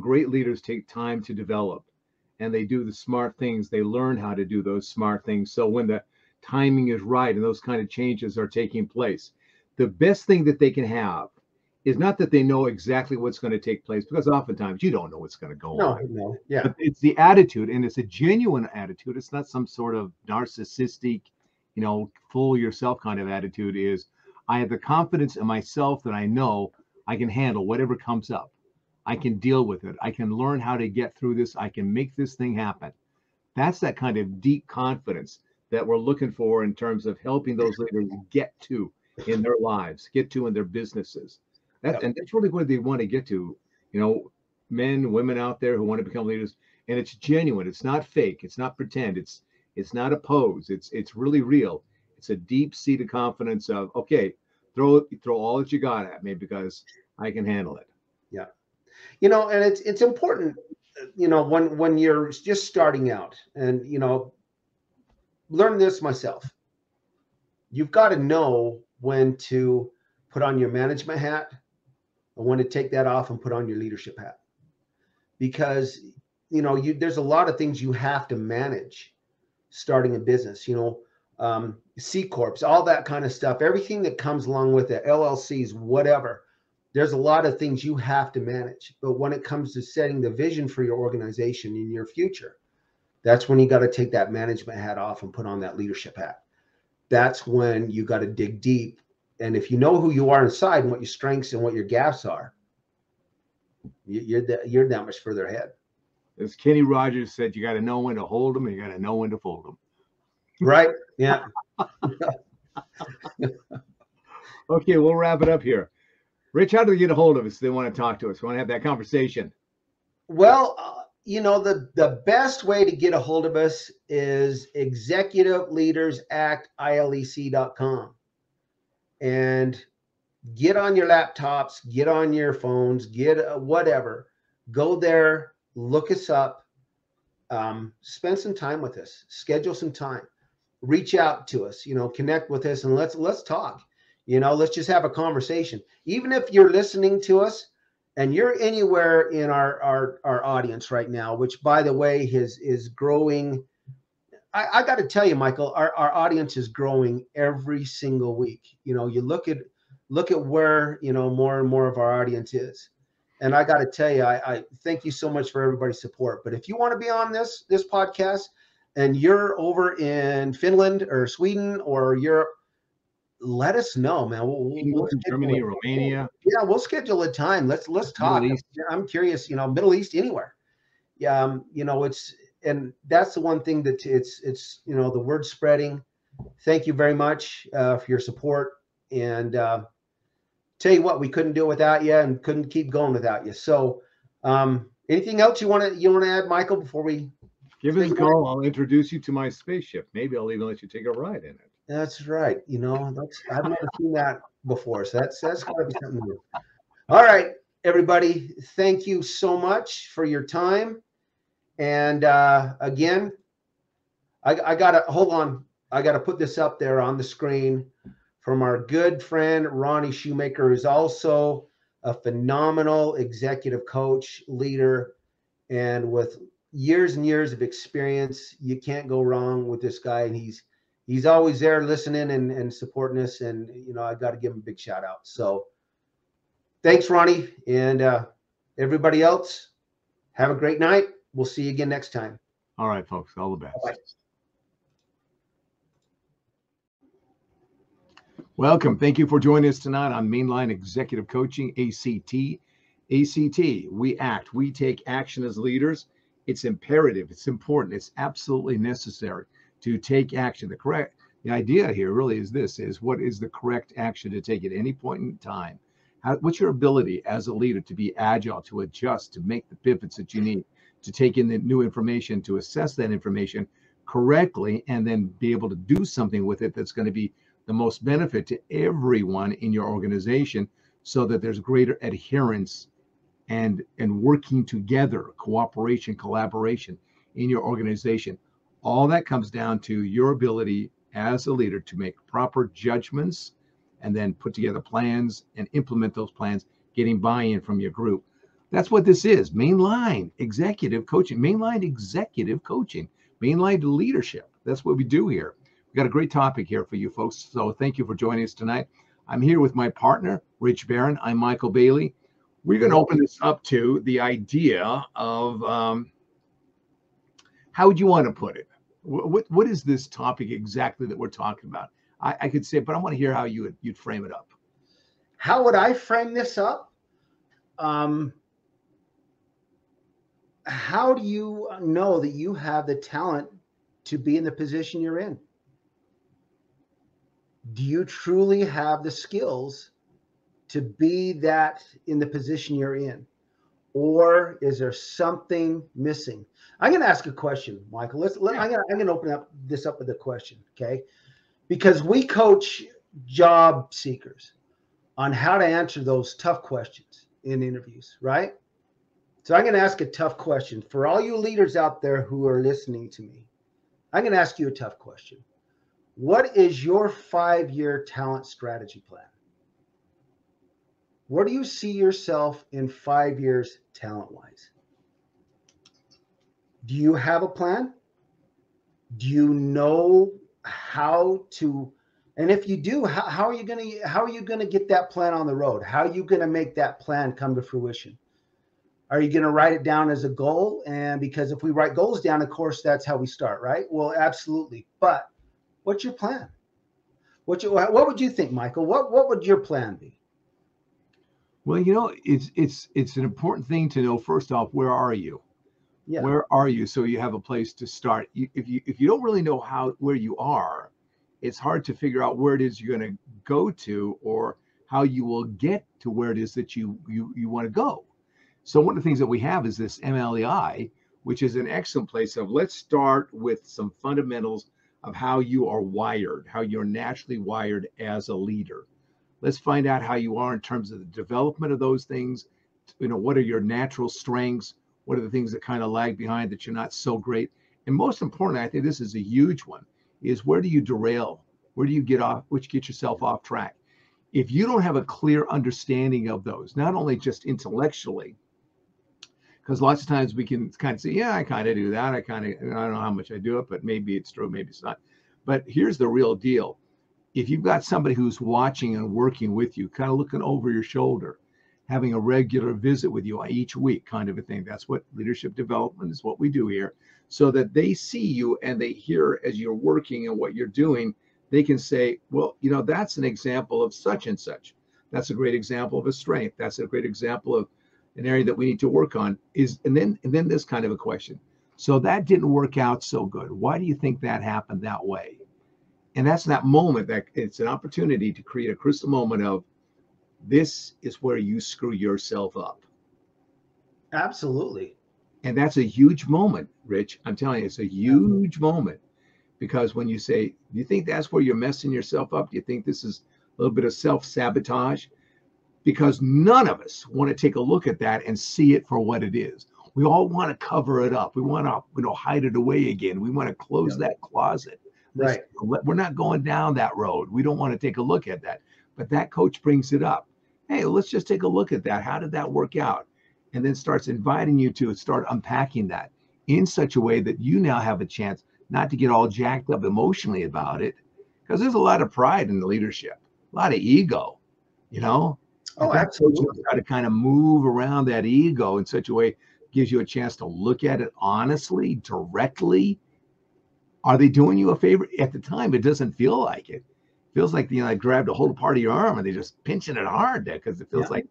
Great leaders take time to develop, and they do the smart things. They learn how to do those smart things. So when the timing is right and those kind of changes are taking place, the best thing that they can have is not that they know exactly what's going to take place, because oftentimes you don't know what's going to go on. No, yeah. But it's the attitude, and it's a genuine attitude. It's not some sort of narcissistic, fool yourself kind of attitude. Is I have the confidence in myself that I know I can handle whatever comes up. I can deal with it. I can learn how to get through this. I can make this thing happen. That's that kind of deep confidence that we're looking for in terms of helping those leaders get to in their lives, get to in their businesses. And that's really where they want to get to, men, women out there who want to become leaders. And it's genuine. It's not fake. It's not pretend. It's not a pose. It's really real. It's a deep-seated confidence of, okay, throw all that you got at me because I can handle it. Yeah. And it's important, when you're just starting out, and, learn this myself. You've got to know when to put on your management hat and when to take that off and put on your leadership hat, because, there's a lot of things you have to manage starting a business, C corps, all that kind of stuff, everything that comes along with it, LLCs, whatever. There's a lot of things you have to manage. But when it comes to setting the vision for your organization in your future, that's when you got to take that management hat off and put on that leadership hat. That's when you got to dig deep. And if you know who you are inside and what your strengths and what your gaps are, you're that much further ahead. As Kenny Rogers said, you got to know when to hold them and you got to know when to fold them. Right. Yeah. Okay, we'll wrap it up here. Rich, how do they get a hold of us if they want to talk to us? Want to have that conversation? Well, the best way to get a hold of us is executiveleadersactilec.com. And get on your laptops, get on your phones, get whatever. Go there, look us up, spend some time with us, schedule some time, reach out to us, connect with us, and let's talk. Let's just have a conversation. Even if you're listening to us and you're anywhere in our audience right now, which by the way is growing. I got to tell you, Michael, our audience is growing every single week. You look at where more and more of our audience is. And I got to tell you, I thank you so much for everybody's support. But if you want to be on this podcast and you're over in Finland or Sweden or Europe, let us know, man. We'll Germany, Romania. Yeah, we'll schedule a time. Let's talk. I'm curious, Middle East, anywhere. Yeah, and that's the one thing that it's the word spreading. Thank you very much for your support. And tell you what, we couldn't do it without you and couldn't keep going without you. So anything else you want to add, Michael, before we give us a call? I'll introduce you to my spaceship. Maybe I'll even let you take a ride in it. That's right. I've never seen that before. So that's gotta be something new. All right, everybody. Thank you so much for your time. And again, I gotta hold on. I gotta put this up there on the screen from our good friend Ronny Shumaker, who's also a phenomenal executive coach, leader, and with years and years of experience. You can't go wrong with this guy, and he's always there listening and supporting us. And I got to give him a big shout out. So thanks, Ronny, and everybody else. Have a great night. We'll see you again next time. All right, folks. All the best. Bye-bye. Welcome. Thank you for joining us tonight on Mainline Executive Coaching ACT. ACT, we act. We take action as leaders. It's imperative. It's important. It's absolutely necessary to take action. The idea here really is this, is what is the correct action to take at any point in time? What's your ability as a leader to be agile, to adjust, to make the pivots that you need, to take in the new information, to assess that information correctly, and then be able to do something with it that's going to be the most benefit to everyone in your organization, so that there's greater adherence and working together, cooperation, collaboration in your organization. All that comes down to your ability as a leader to make proper judgments and then put together plans and implement those plans, getting buy-in from your group. That's what this is. Mainline Executive Coaching, Mainline Executive Coaching, Mainline Leadership. That's what we do here. We've got a great topic here for you folks. So thank you for joining us tonight. I'm here with my partner, Rich Barron. I'm Michael Bailey. We're going to open this up to the idea of how would you want to put it? What is this topic exactly that we're talking about? I could say, but I want to hear how you'd frame it up. How would I frame this up? How do you know that you have the talent to be in the position you're in? Do you truly have the skills to be that in the position you're in? Or is there something missing? I'm going to ask a question, Michael. I'm going to open this up with a question, okay? Because we coach job seekers on how to answer those tough questions in interviews, right? So I'm going to ask a tough question. For all you leaders out there who are listening to me, I'm going to ask you a tough question. What is your 5-year talent strategy plan? Where do you see yourself in 5 years talent-wise? Do you have a plan? Do you know how to, and if you do, how are you going to get that plan on the road? How are you going to make that plan come to fruition? Are you going to write it down as a goal? And because if we write goals down, of course, that's how we start, right? Well, absolutely. But what's your plan? What would you think, Michael? What would your plan be? Well, it's an important thing to know. First off, where are you? Yeah. Where are you? So you have a place to start. If you don't really know where you are, it's hard to figure out where it is you're going to go to, or how you will get to where it is that you want to go. So one of the things that we have is this MLEI, which is an excellent place of, let's start with some fundamentals of how you are wired, how you're naturally wired as a leader. Let's find out how you are in terms of the development of those things. What are your natural strengths? What are the things that kind of lag behind that you're not so great? And most importantly, I think this is a huge one, is where do you derail? Where do you get yourself off track? If you don't have a clear understanding of those, not only just intellectually, because lots of times we can kind of say, yeah, I kind of do that. I don't know how much I do it, but maybe it's true, maybe it's not. But here's the real deal. If you've got somebody who's watching and working with you, kind of looking over your shoulder, having a regular visit with you each week, kind of a thing. That's what leadership development is, what we do here, so that they see you and they hear as you're working and what you're doing, they can say, well, that's an example of such and such. That's a great example of a strength. That's a great example of an area that we need to work on. And then this kind of a question. So that didn't work out so good. Why do you think that happened that way? And that's that moment that it's an opportunity to create a crystal moment of, this is where you screw yourself up. Absolutely. And that's a huge moment, Rich. I'm telling you, it's a huge moment, because when you say, do you think that's where you're messing yourself up? Do you think this is a little bit of self-sabotage? Because none of us want to take a look at that and see it for what it is. We all want to cover it up. We want to hide it away again. We want to close that closet. Right. We're not going down that road. We don't want to take a look at that. But that coach brings it up. Hey, let's just take a look at that. How did that work out? And then starts inviting you to start unpacking that in such a way that you now have a chance not to get all jacked up emotionally about it, because there's a lot of pride in the leadership, a lot of ego, Oh, absolutely. Try to kind of move around that ego in such a way, gives you a chance to look at it honestly, directly. Are they doing you a favor? At the time, it doesn't feel like it. It feels like, I grabbed a hold of part of your arm and they're just pinching it hard there, because it feels like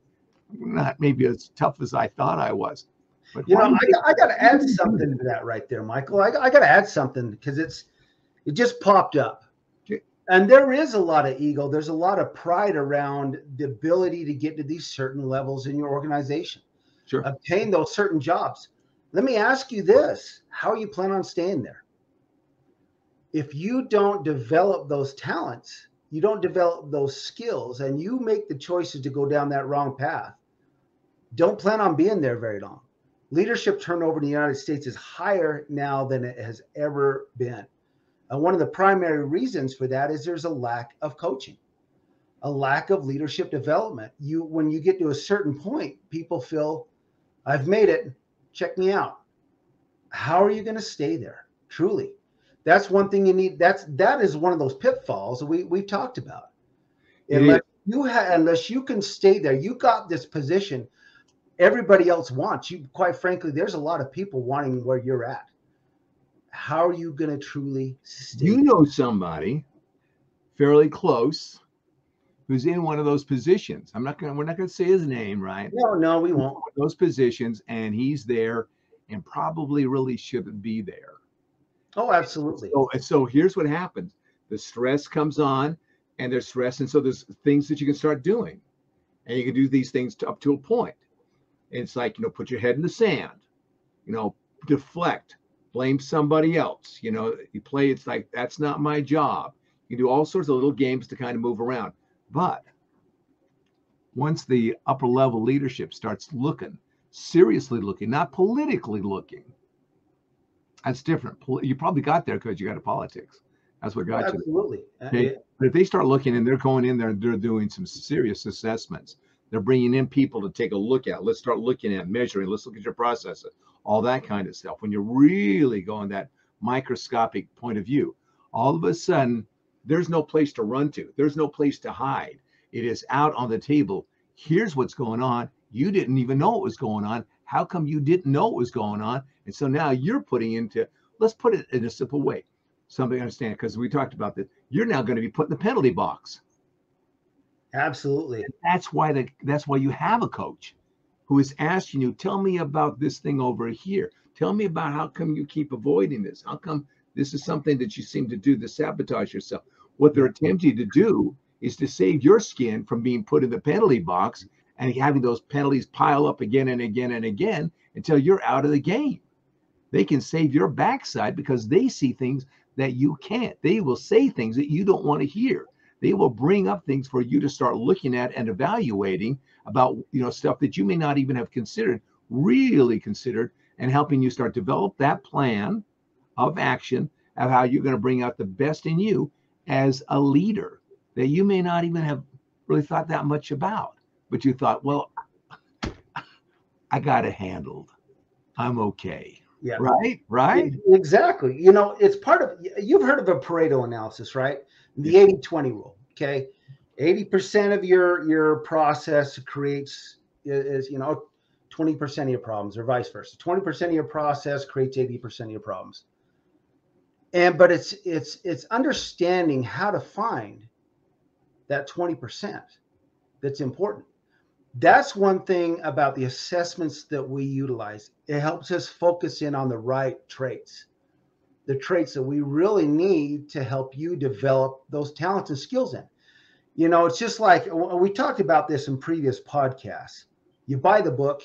not maybe as tough as I thought I was. But I got to add something to that right there, Michael. I got to add something, because it just popped up. Okay. And there is a lot of ego. There's a lot of pride around the ability to get to these certain levels in your organization. Sure. Obtain those certain jobs. Let me ask you this. How are you plan on staying there? If you don't develop those talents, you don't develop those skills, and you make the choices to go down that wrong path, don't plan on being there very long. Leadership turnover in the United States is higher now than it has ever been. And one of the primary reasons for that is there's a lack of coaching, a lack of leadership development. When you get to a certain point, people feel, I've made it, check me out. How are you going to stay there? Truly. That's one thing you need. That is one of those pitfalls we've talked about. Unless you can stay there, you got this position everybody else wants. Quite frankly, there's a lot of people wanting where you're at. How are you going to truly stay? Somebody fairly close who's in one of those positions. We're not going to say his name, right? No, we won't. Those positions, and he's there and probably really shouldn't be there. Oh, absolutely. So here's what happens. The stress comes on, and there's stress. And so there's things that you can start doing, and you can do these things up to a point. And it's like, put your head in the sand, deflect, blame somebody else. You play, it's like, that's not my job. You do all sorts of little games to kind of move around. But once the upper level leadership starts looking, seriously looking, not politically looking, that's different. You probably got there because you got to politics. That's what got you. Absolutely. Okay? But if they start looking and they're going in there and they're doing some serious assessments, they're bringing in people to take a look at. Let's start looking at measuring. Let's look at your processes, all that kind of stuff. When you're really going that microscopic point of view, all of a sudden, there's no place to run to. There's no place to hide. It is out on the table. Here's what's going on. You didn't even know it was going on. How come you didn't know it was going on? And so now you're putting into, let's put it in a simple way. Somebody understand, because we talked about this. You're now going to be put in the penalty box. Absolutely. And that's why you have a coach who is asking you, tell me about this thing over here. Tell me about how come you keep avoiding this? How come this is something that you seem to do to sabotage yourself? What they're attempting to do is to save your skin from being put in the penalty box and having those penalties pile up again and again and again until you're out of the game. They can save your backside because they see things that you can't. They will say things that you don't want to hear. They will bring up things for you to start looking at and evaluating about, stuff that you may not even have considered, really considered, and helping you start develop that plan of action of how you're going to bring out the best in you as a leader that you may not even have really thought that much about. But you thought, well, I got it handled. I'm okay. Yeah. Right. Exactly. It's part of, you've heard of a Pareto analysis, right? The 80-20 rule. Okay. 80% of your process creates is 20% of your problems, or vice versa. 20% of your process creates 80% of your problems. But it's understanding how to find that 20% that's important. That's one thing about the assessments that we utilize. It helps us focus in on the right traits, the traits that we really need to help you develop those talents and skills in. It's just like we talked about this in previous podcasts. You buy the book,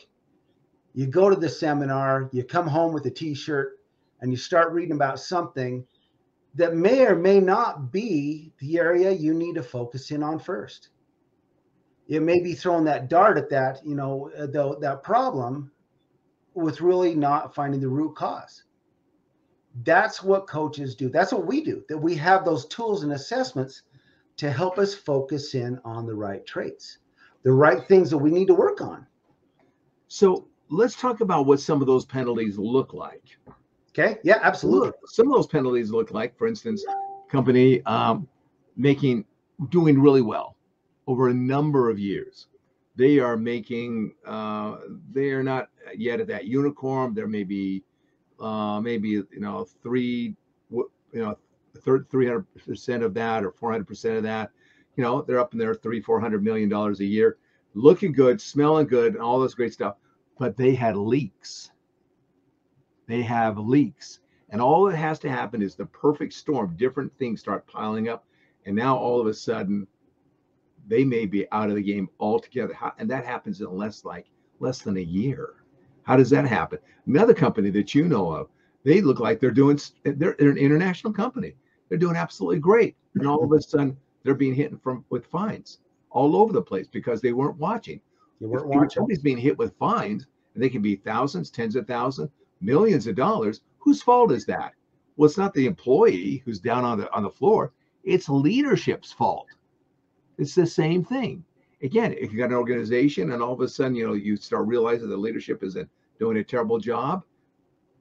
you go to the seminar, you come home with a t-shirt, and you start reading about something that may or may not be the area you need to focus in on first. It may be throwing that dart at that, that problem with really not finding the root cause. That's what coaches do. That's what we do, that we have those tools and assessments to help us focus in on the right traits, the right things that we need to work on. So let's talk about what some of those penalties look like. Okay. Yeah, absolutely. Some of those penalties look like, for instance, company doing really well over a number of years. They are making, they are not yet at that unicorn. There may be, maybe 300% of that or 400% of that. They're up in there $300-400 million a year, looking good, smelling good, and all this great stuff. But they had leaks. They have leaks, and all that has to happen is the perfect storm. Different things start piling up, and now all of a sudden, they may be out of the game altogether. And that happens in less than a year. How does that happen? Another company that you know of, they look like they're an international company. They're doing absolutely great, and all of a sudden, they're being hit with fines all over the place because they weren't watching. If somebody's being hit with fines, and they can be thousands, tens of thousands, millions of dollars. Whose fault is that? Well, it's not the employee who's down on the floor. It's leadership's fault. It's the same thing. Again, if you got an organization and all of a sudden, you start realizing the leadership isn't doing a terrible job,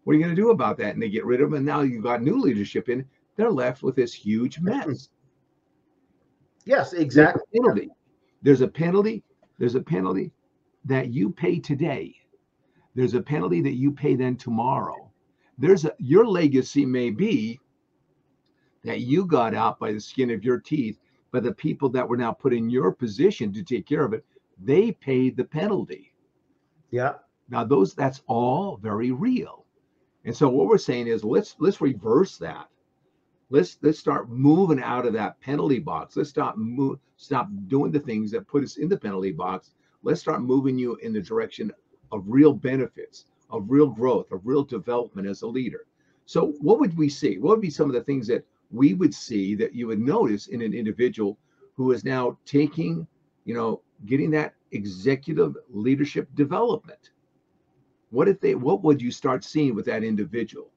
what are you going to do about that? And they get rid of them, and now you've got new leadership in. They're left with this huge mess. Yes, exactly. There's a penalty that you pay today. There's a penalty that you pay then tomorrow. Your legacy may be that you got out by the skin of your teeth, but the people that were now put in your position to take care of it, they paid the penalty. Yeah. Now that's all very real. And so what we're saying is let's reverse that. Let's start moving out of that penalty box. Let's stop doing the things that put us in the penalty box. Let's start moving you in the direction of real benefits, of real growth, of real development as a leader. So what would we see? What would be some of the things that we would see that you would notice in an individual who is now getting that executive leadership development? What would you start seeing with that individual?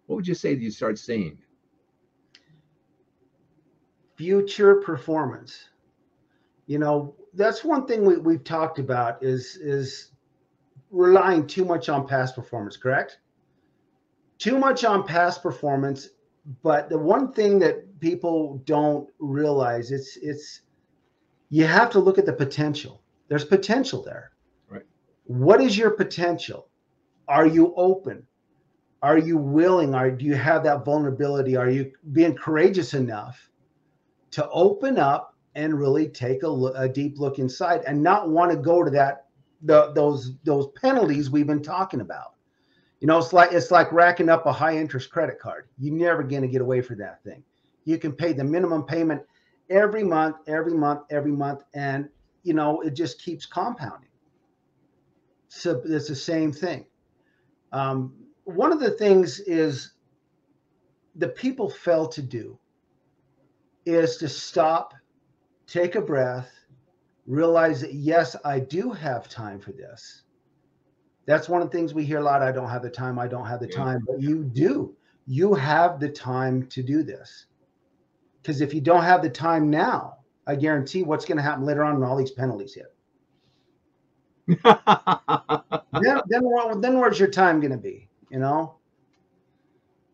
What would you say that you start seeing? Future performance. That's one thing we've talked about is relying too much on past performance, correct? Too much on past performance. But the one thing that people don't realize, it's you have to look at the potential. There's potential there. Right. What is your potential? Are you open? Are you willing? Do you have that vulnerability? Are you being courageous enough to open up and really take a deep look inside and not want to go to those penalties we've been talking about? It's like racking up a high interest credit card. You're never going to get away from that thing. You can pay the minimum payment every month, every month, every month. And, you know, it just keeps compounding. So it's the same thing. One of the things is the people fail to do is to stop, take a breath, realize that, yes, I do have time for this. That's one of the things we hear a lot. I don't have the time. I don't have the time. But you do. You have the time to do this. Because if you don't have the time now, I guarantee what's going to happen later on when all these penalties hit. then where's your time going to be? You know?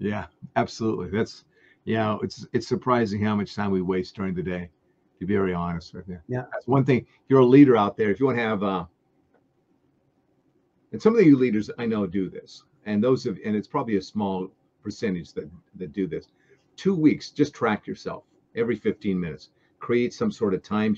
Yeah, absolutely. That's, you know, it's surprising how much time we waste during the day, to be very honest with you. Yeah. That's one thing. If you're a leader out there, if you want to have, and some of you leaders I know do this, and it's probably a small percentage that do this. 2 weeks, just track yourself every 15 minutes. Create some sort of time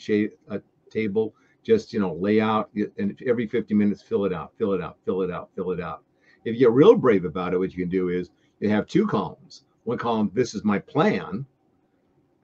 table. Just, you know, lay out, and every 50 minutes, fill it out, fill it out, fill it out, fill it out. If you're real brave about it, what you can do is you have 2 columns. One column, this is my plan,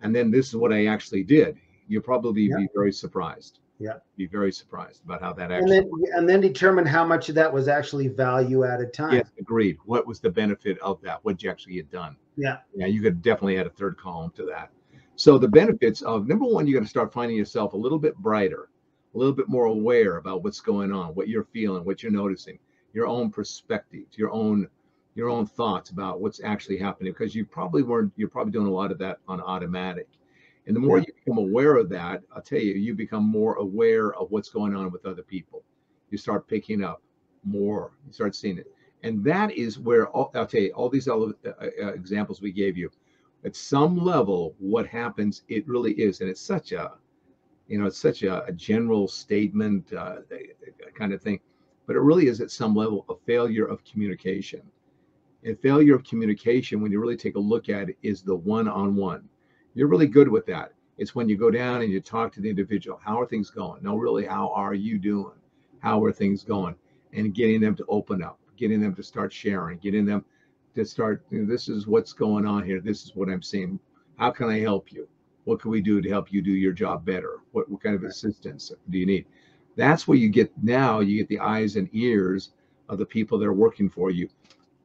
and then this is what I actually did. You'll probably be very surprised. Yeah. Be very surprised about how that actually. And then determine how much of that was actually value added time. Yes, agreed. What was the benefit of that? What did you actually get done? Yeah. Yeah, you could definitely add a 3rd column to that. So the benefits of, number one, you got to start finding yourself a little bit brighter, a little bit more aware about what's going on, what you're feeling, what you're noticing, your own perspective, your own thoughts about what's actually happening, because you're probably doing a lot of that on automatic. And the more you become aware of that, I'll tell you, you become more aware of what's going on with other people. You start picking up more, you start seeing it. And that is where, I'll tell you, all these examples we gave you, at some level, what happens, it really is. And it's such a, you know, it's such a general statement kind of thing, but it really is at some level a failure of communication. And failure of communication, when you really take a look at it, is the one-on-one. You're really good with that. It's when you go down and you talk to the individual. How are things going? No, really, how are you doing? How are things going? And getting them to open up, getting them to start sharing, getting them to start, you know, this is what's going on here. This is what I'm seeing. How can I help you? What can we do to help you do your job better? What kind of assistance do you need? That's where you get the eyes and ears of the people that are working for you,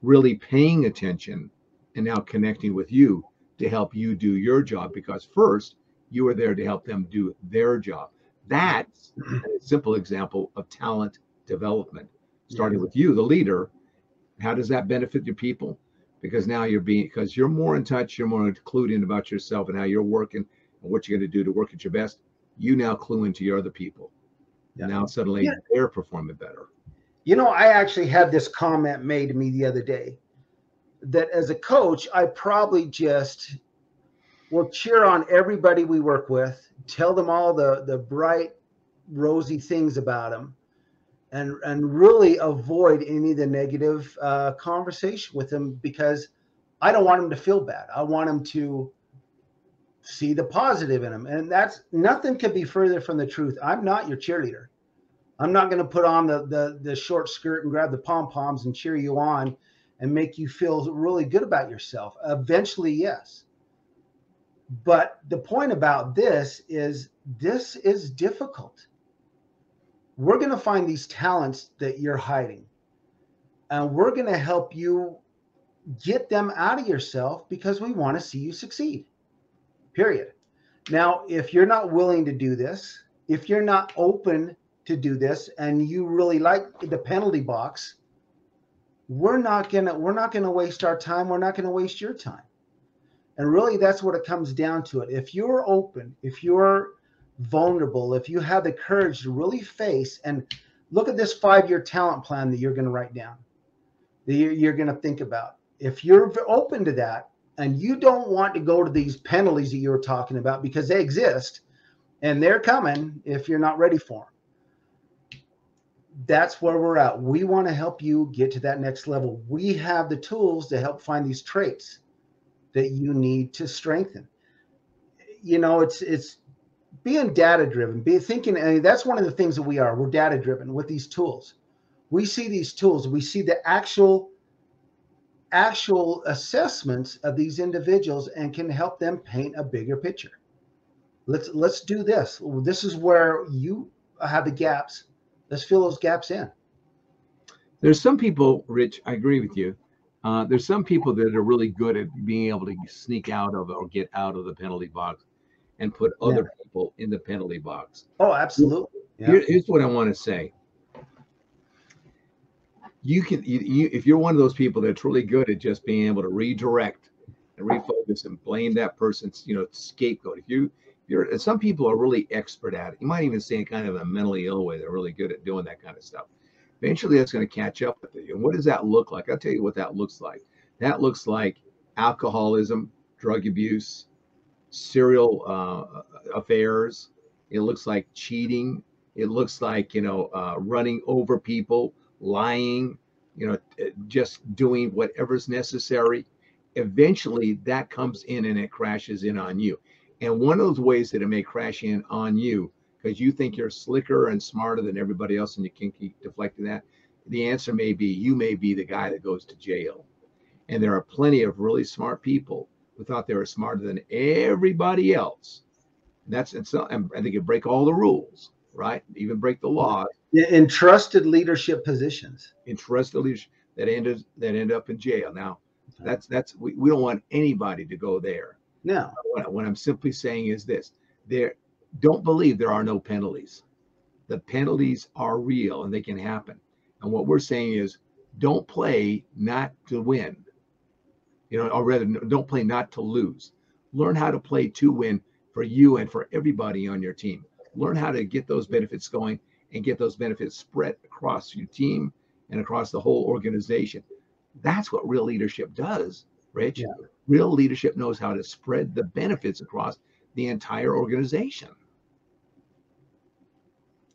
really paying attention and now connecting with you to help you do your job, because first you are there to help them do their job. That's a simple example of talent development, starting with you, the leader. How does that benefit your people? Because now because you're more in touch, you're more clued in about yourself and how you're working and what you're going to do to work at your best. You now clue into your other people. And now suddenly they're performing better. You know, I actually had this comment made to me the other day that as a coach, I probably just will cheer on everybody we work with, tell them all the bright, rosy things about them, and really avoid any of the negative conversation with them, because I don't want them to feel bad. I want them to see the positive in them. And that's, nothing could be further from the truth. I'm not your cheerleader. I'm not going to put on the short skirt and grab the pom-poms and cheer you on and make you feel really good about yourself. Eventually, yes. But the point about this is difficult. We're going to find these talents that you're hiding, and we're going to help you get them out of yourself, because we want to see you succeed, period. Now, if you're not willing to do this, if you're not open to do this, and you really like the penalty box, we're not gonna waste our time. We're not gonna waste your time. And really, that's what it comes down to. It. If you're open, if you're vulnerable, if you have the courage to really face and look at this 5-year talent plan that you're going to write down, that you're going to think about. If you're open to that, and you don't want to go to these penalties that you were talking about, because they exist and they're coming if you're not ready for them. That's where we're at. We want to help you get to that next level. We have the tools to help find these traits that you need to strengthen. You know, it's being data driven, thinking, and that's one of the things that we're data driven with these tools. We see these tools, we see the actual assessments of these individuals and can help them paint a bigger picture. Let's do this. This is where you have the gaps. Let's fill those gaps in. There's some people, Rich, I agree with you. There's some people that are really good at being able to sneak out of or get out of the penalty box and put other people in the penalty box. Oh, absolutely. Yeah. Here's what I want to say. You can, if you're one of those people that's really good at just being able to redirect and refocus and blame that person's, scapegoat. Some people are really expert at it. You might even say in kind of a mentally ill way, they're really good at doing that kind of stuff. Eventually that's going to catch up with you. And what does that look like? I'll tell you what that looks like. That looks like alcoholism, drug abuse, serial affairs. It looks like cheating. It looks like, running over people, lying, just doing whatever's necessary. Eventually that comes in and it crashes in on you. And one of those ways that it may crash in on you, because you think you're slicker and smarter than everybody else and you can keep deflecting that, the answer may be you may be the guy that goes to jail. And there are plenty of really smart people who thought they were smarter than everybody else. And they could break all the rules, right? Even break the laws. In trusted leadership positions. In trusted leadership that end up in jail. Now, we don't want anybody to go there. No. What I'm simply saying is this: don't believe there are no penalties. The penalties are real and they can happen. And what we're saying is, don't play not to win. Or rather, don't play not to lose. Learn how to play to win for you and for everybody on your team. Learn how to get those benefits going and get those benefits spread across your team and across the whole organization. That's what real leadership does, Rich. Yeah. Real leadership knows how to spread the benefits across the entire organization.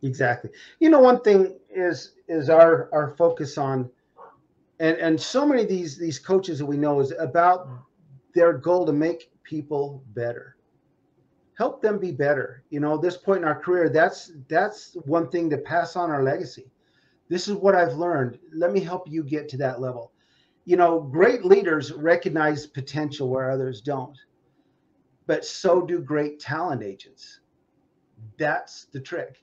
Exactly. One thing is our focus on, and so many of these coaches that we know is about their goal to make people better, help them be better. This point in our career, that's one thing to pass on our legacy. This is what I've learned. Let me help you get to that level. Great leaders recognize potential where others don't, but so do great talent agents. That's the trick,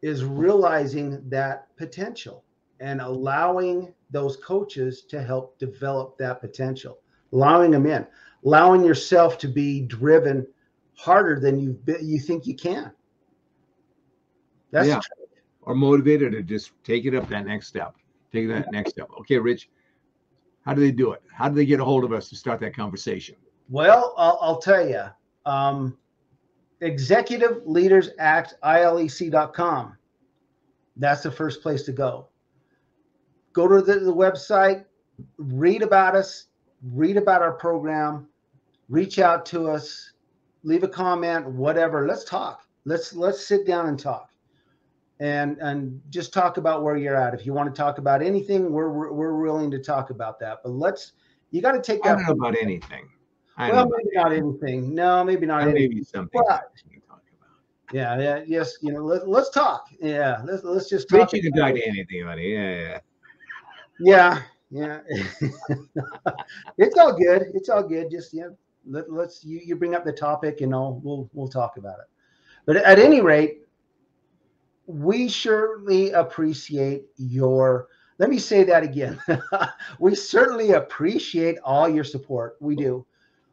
is realizing that potential and allowing those coaches to help develop that potential, allowing them in, allowing yourself to be driven harder than you think you can. That's the trick. Or motivated to just take it up that next step. Take that next step. Okay, Rich, how do they do it? How do they get a hold of us to start that conversation? Well, I'll tell you. Executive Leaders Act, ILEC.com. That's the first place to go. Go to the website, read about us, read about our program, reach out to us, leave a comment, whatever. Let's talk. Let's sit down and talk. And just talk about where you're at. If you want to talk about anything, we're willing to talk about that. But you got to take that. I don't know about anything. Well, maybe not anything. No, maybe not anything. Maybe something. You can talk about. Yeah. Yes. Let's talk. Yeah. Let's just talk. You can talk to anything about it. Yeah. It's all good. It's all good. Just let's you bring up the topic and we'll talk about it. But at any rate, we certainly appreciate let me say that again. We certainly appreciate all your support. We do.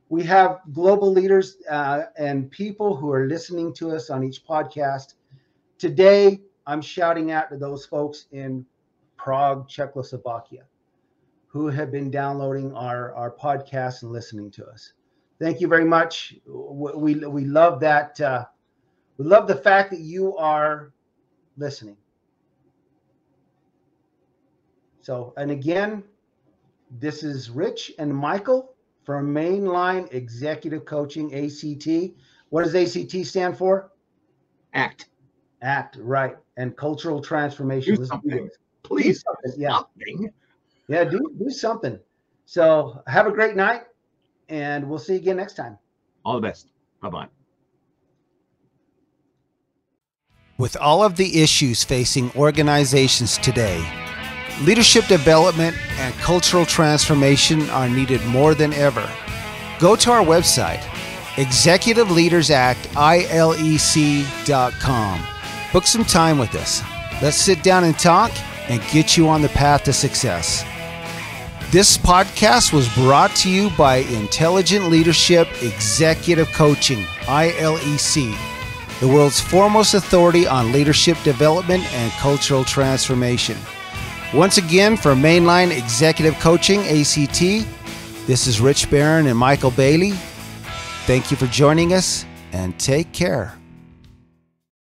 We have global leaders and people who are listening to us on each podcast. Today, I'm shouting out to those folks in Prague, Czechoslovakia, who have been downloading our podcast and listening to us. Thank you very much. We love that. We love the fact that you are listening. So, and again, this is Rich and Maikel from Mainline Executive Coaching ACT. What does ACT stand for? ACT. ACT, right. And cultural transformation. Do something. Please. Do something. Yeah, do something. So have a great night, and we'll see you again next time. All the best. Bye-bye. With all of the issues facing organizations today, leadership development and cultural transformation are needed more than ever. Go to our website, Executive Leaders Act, ILEC.com. Book some time with us. Let's sit down and talk and get you on the path to success. This podcast was brought to you by Intelligent Leadership Executive Coaching, ILEC, the world's foremost authority on leadership development and cultural transformation. Once again, for Mainline Executive Coaching ACT, this is Rich Barron and Maikel Bailey. Thank you for joining us, and take care.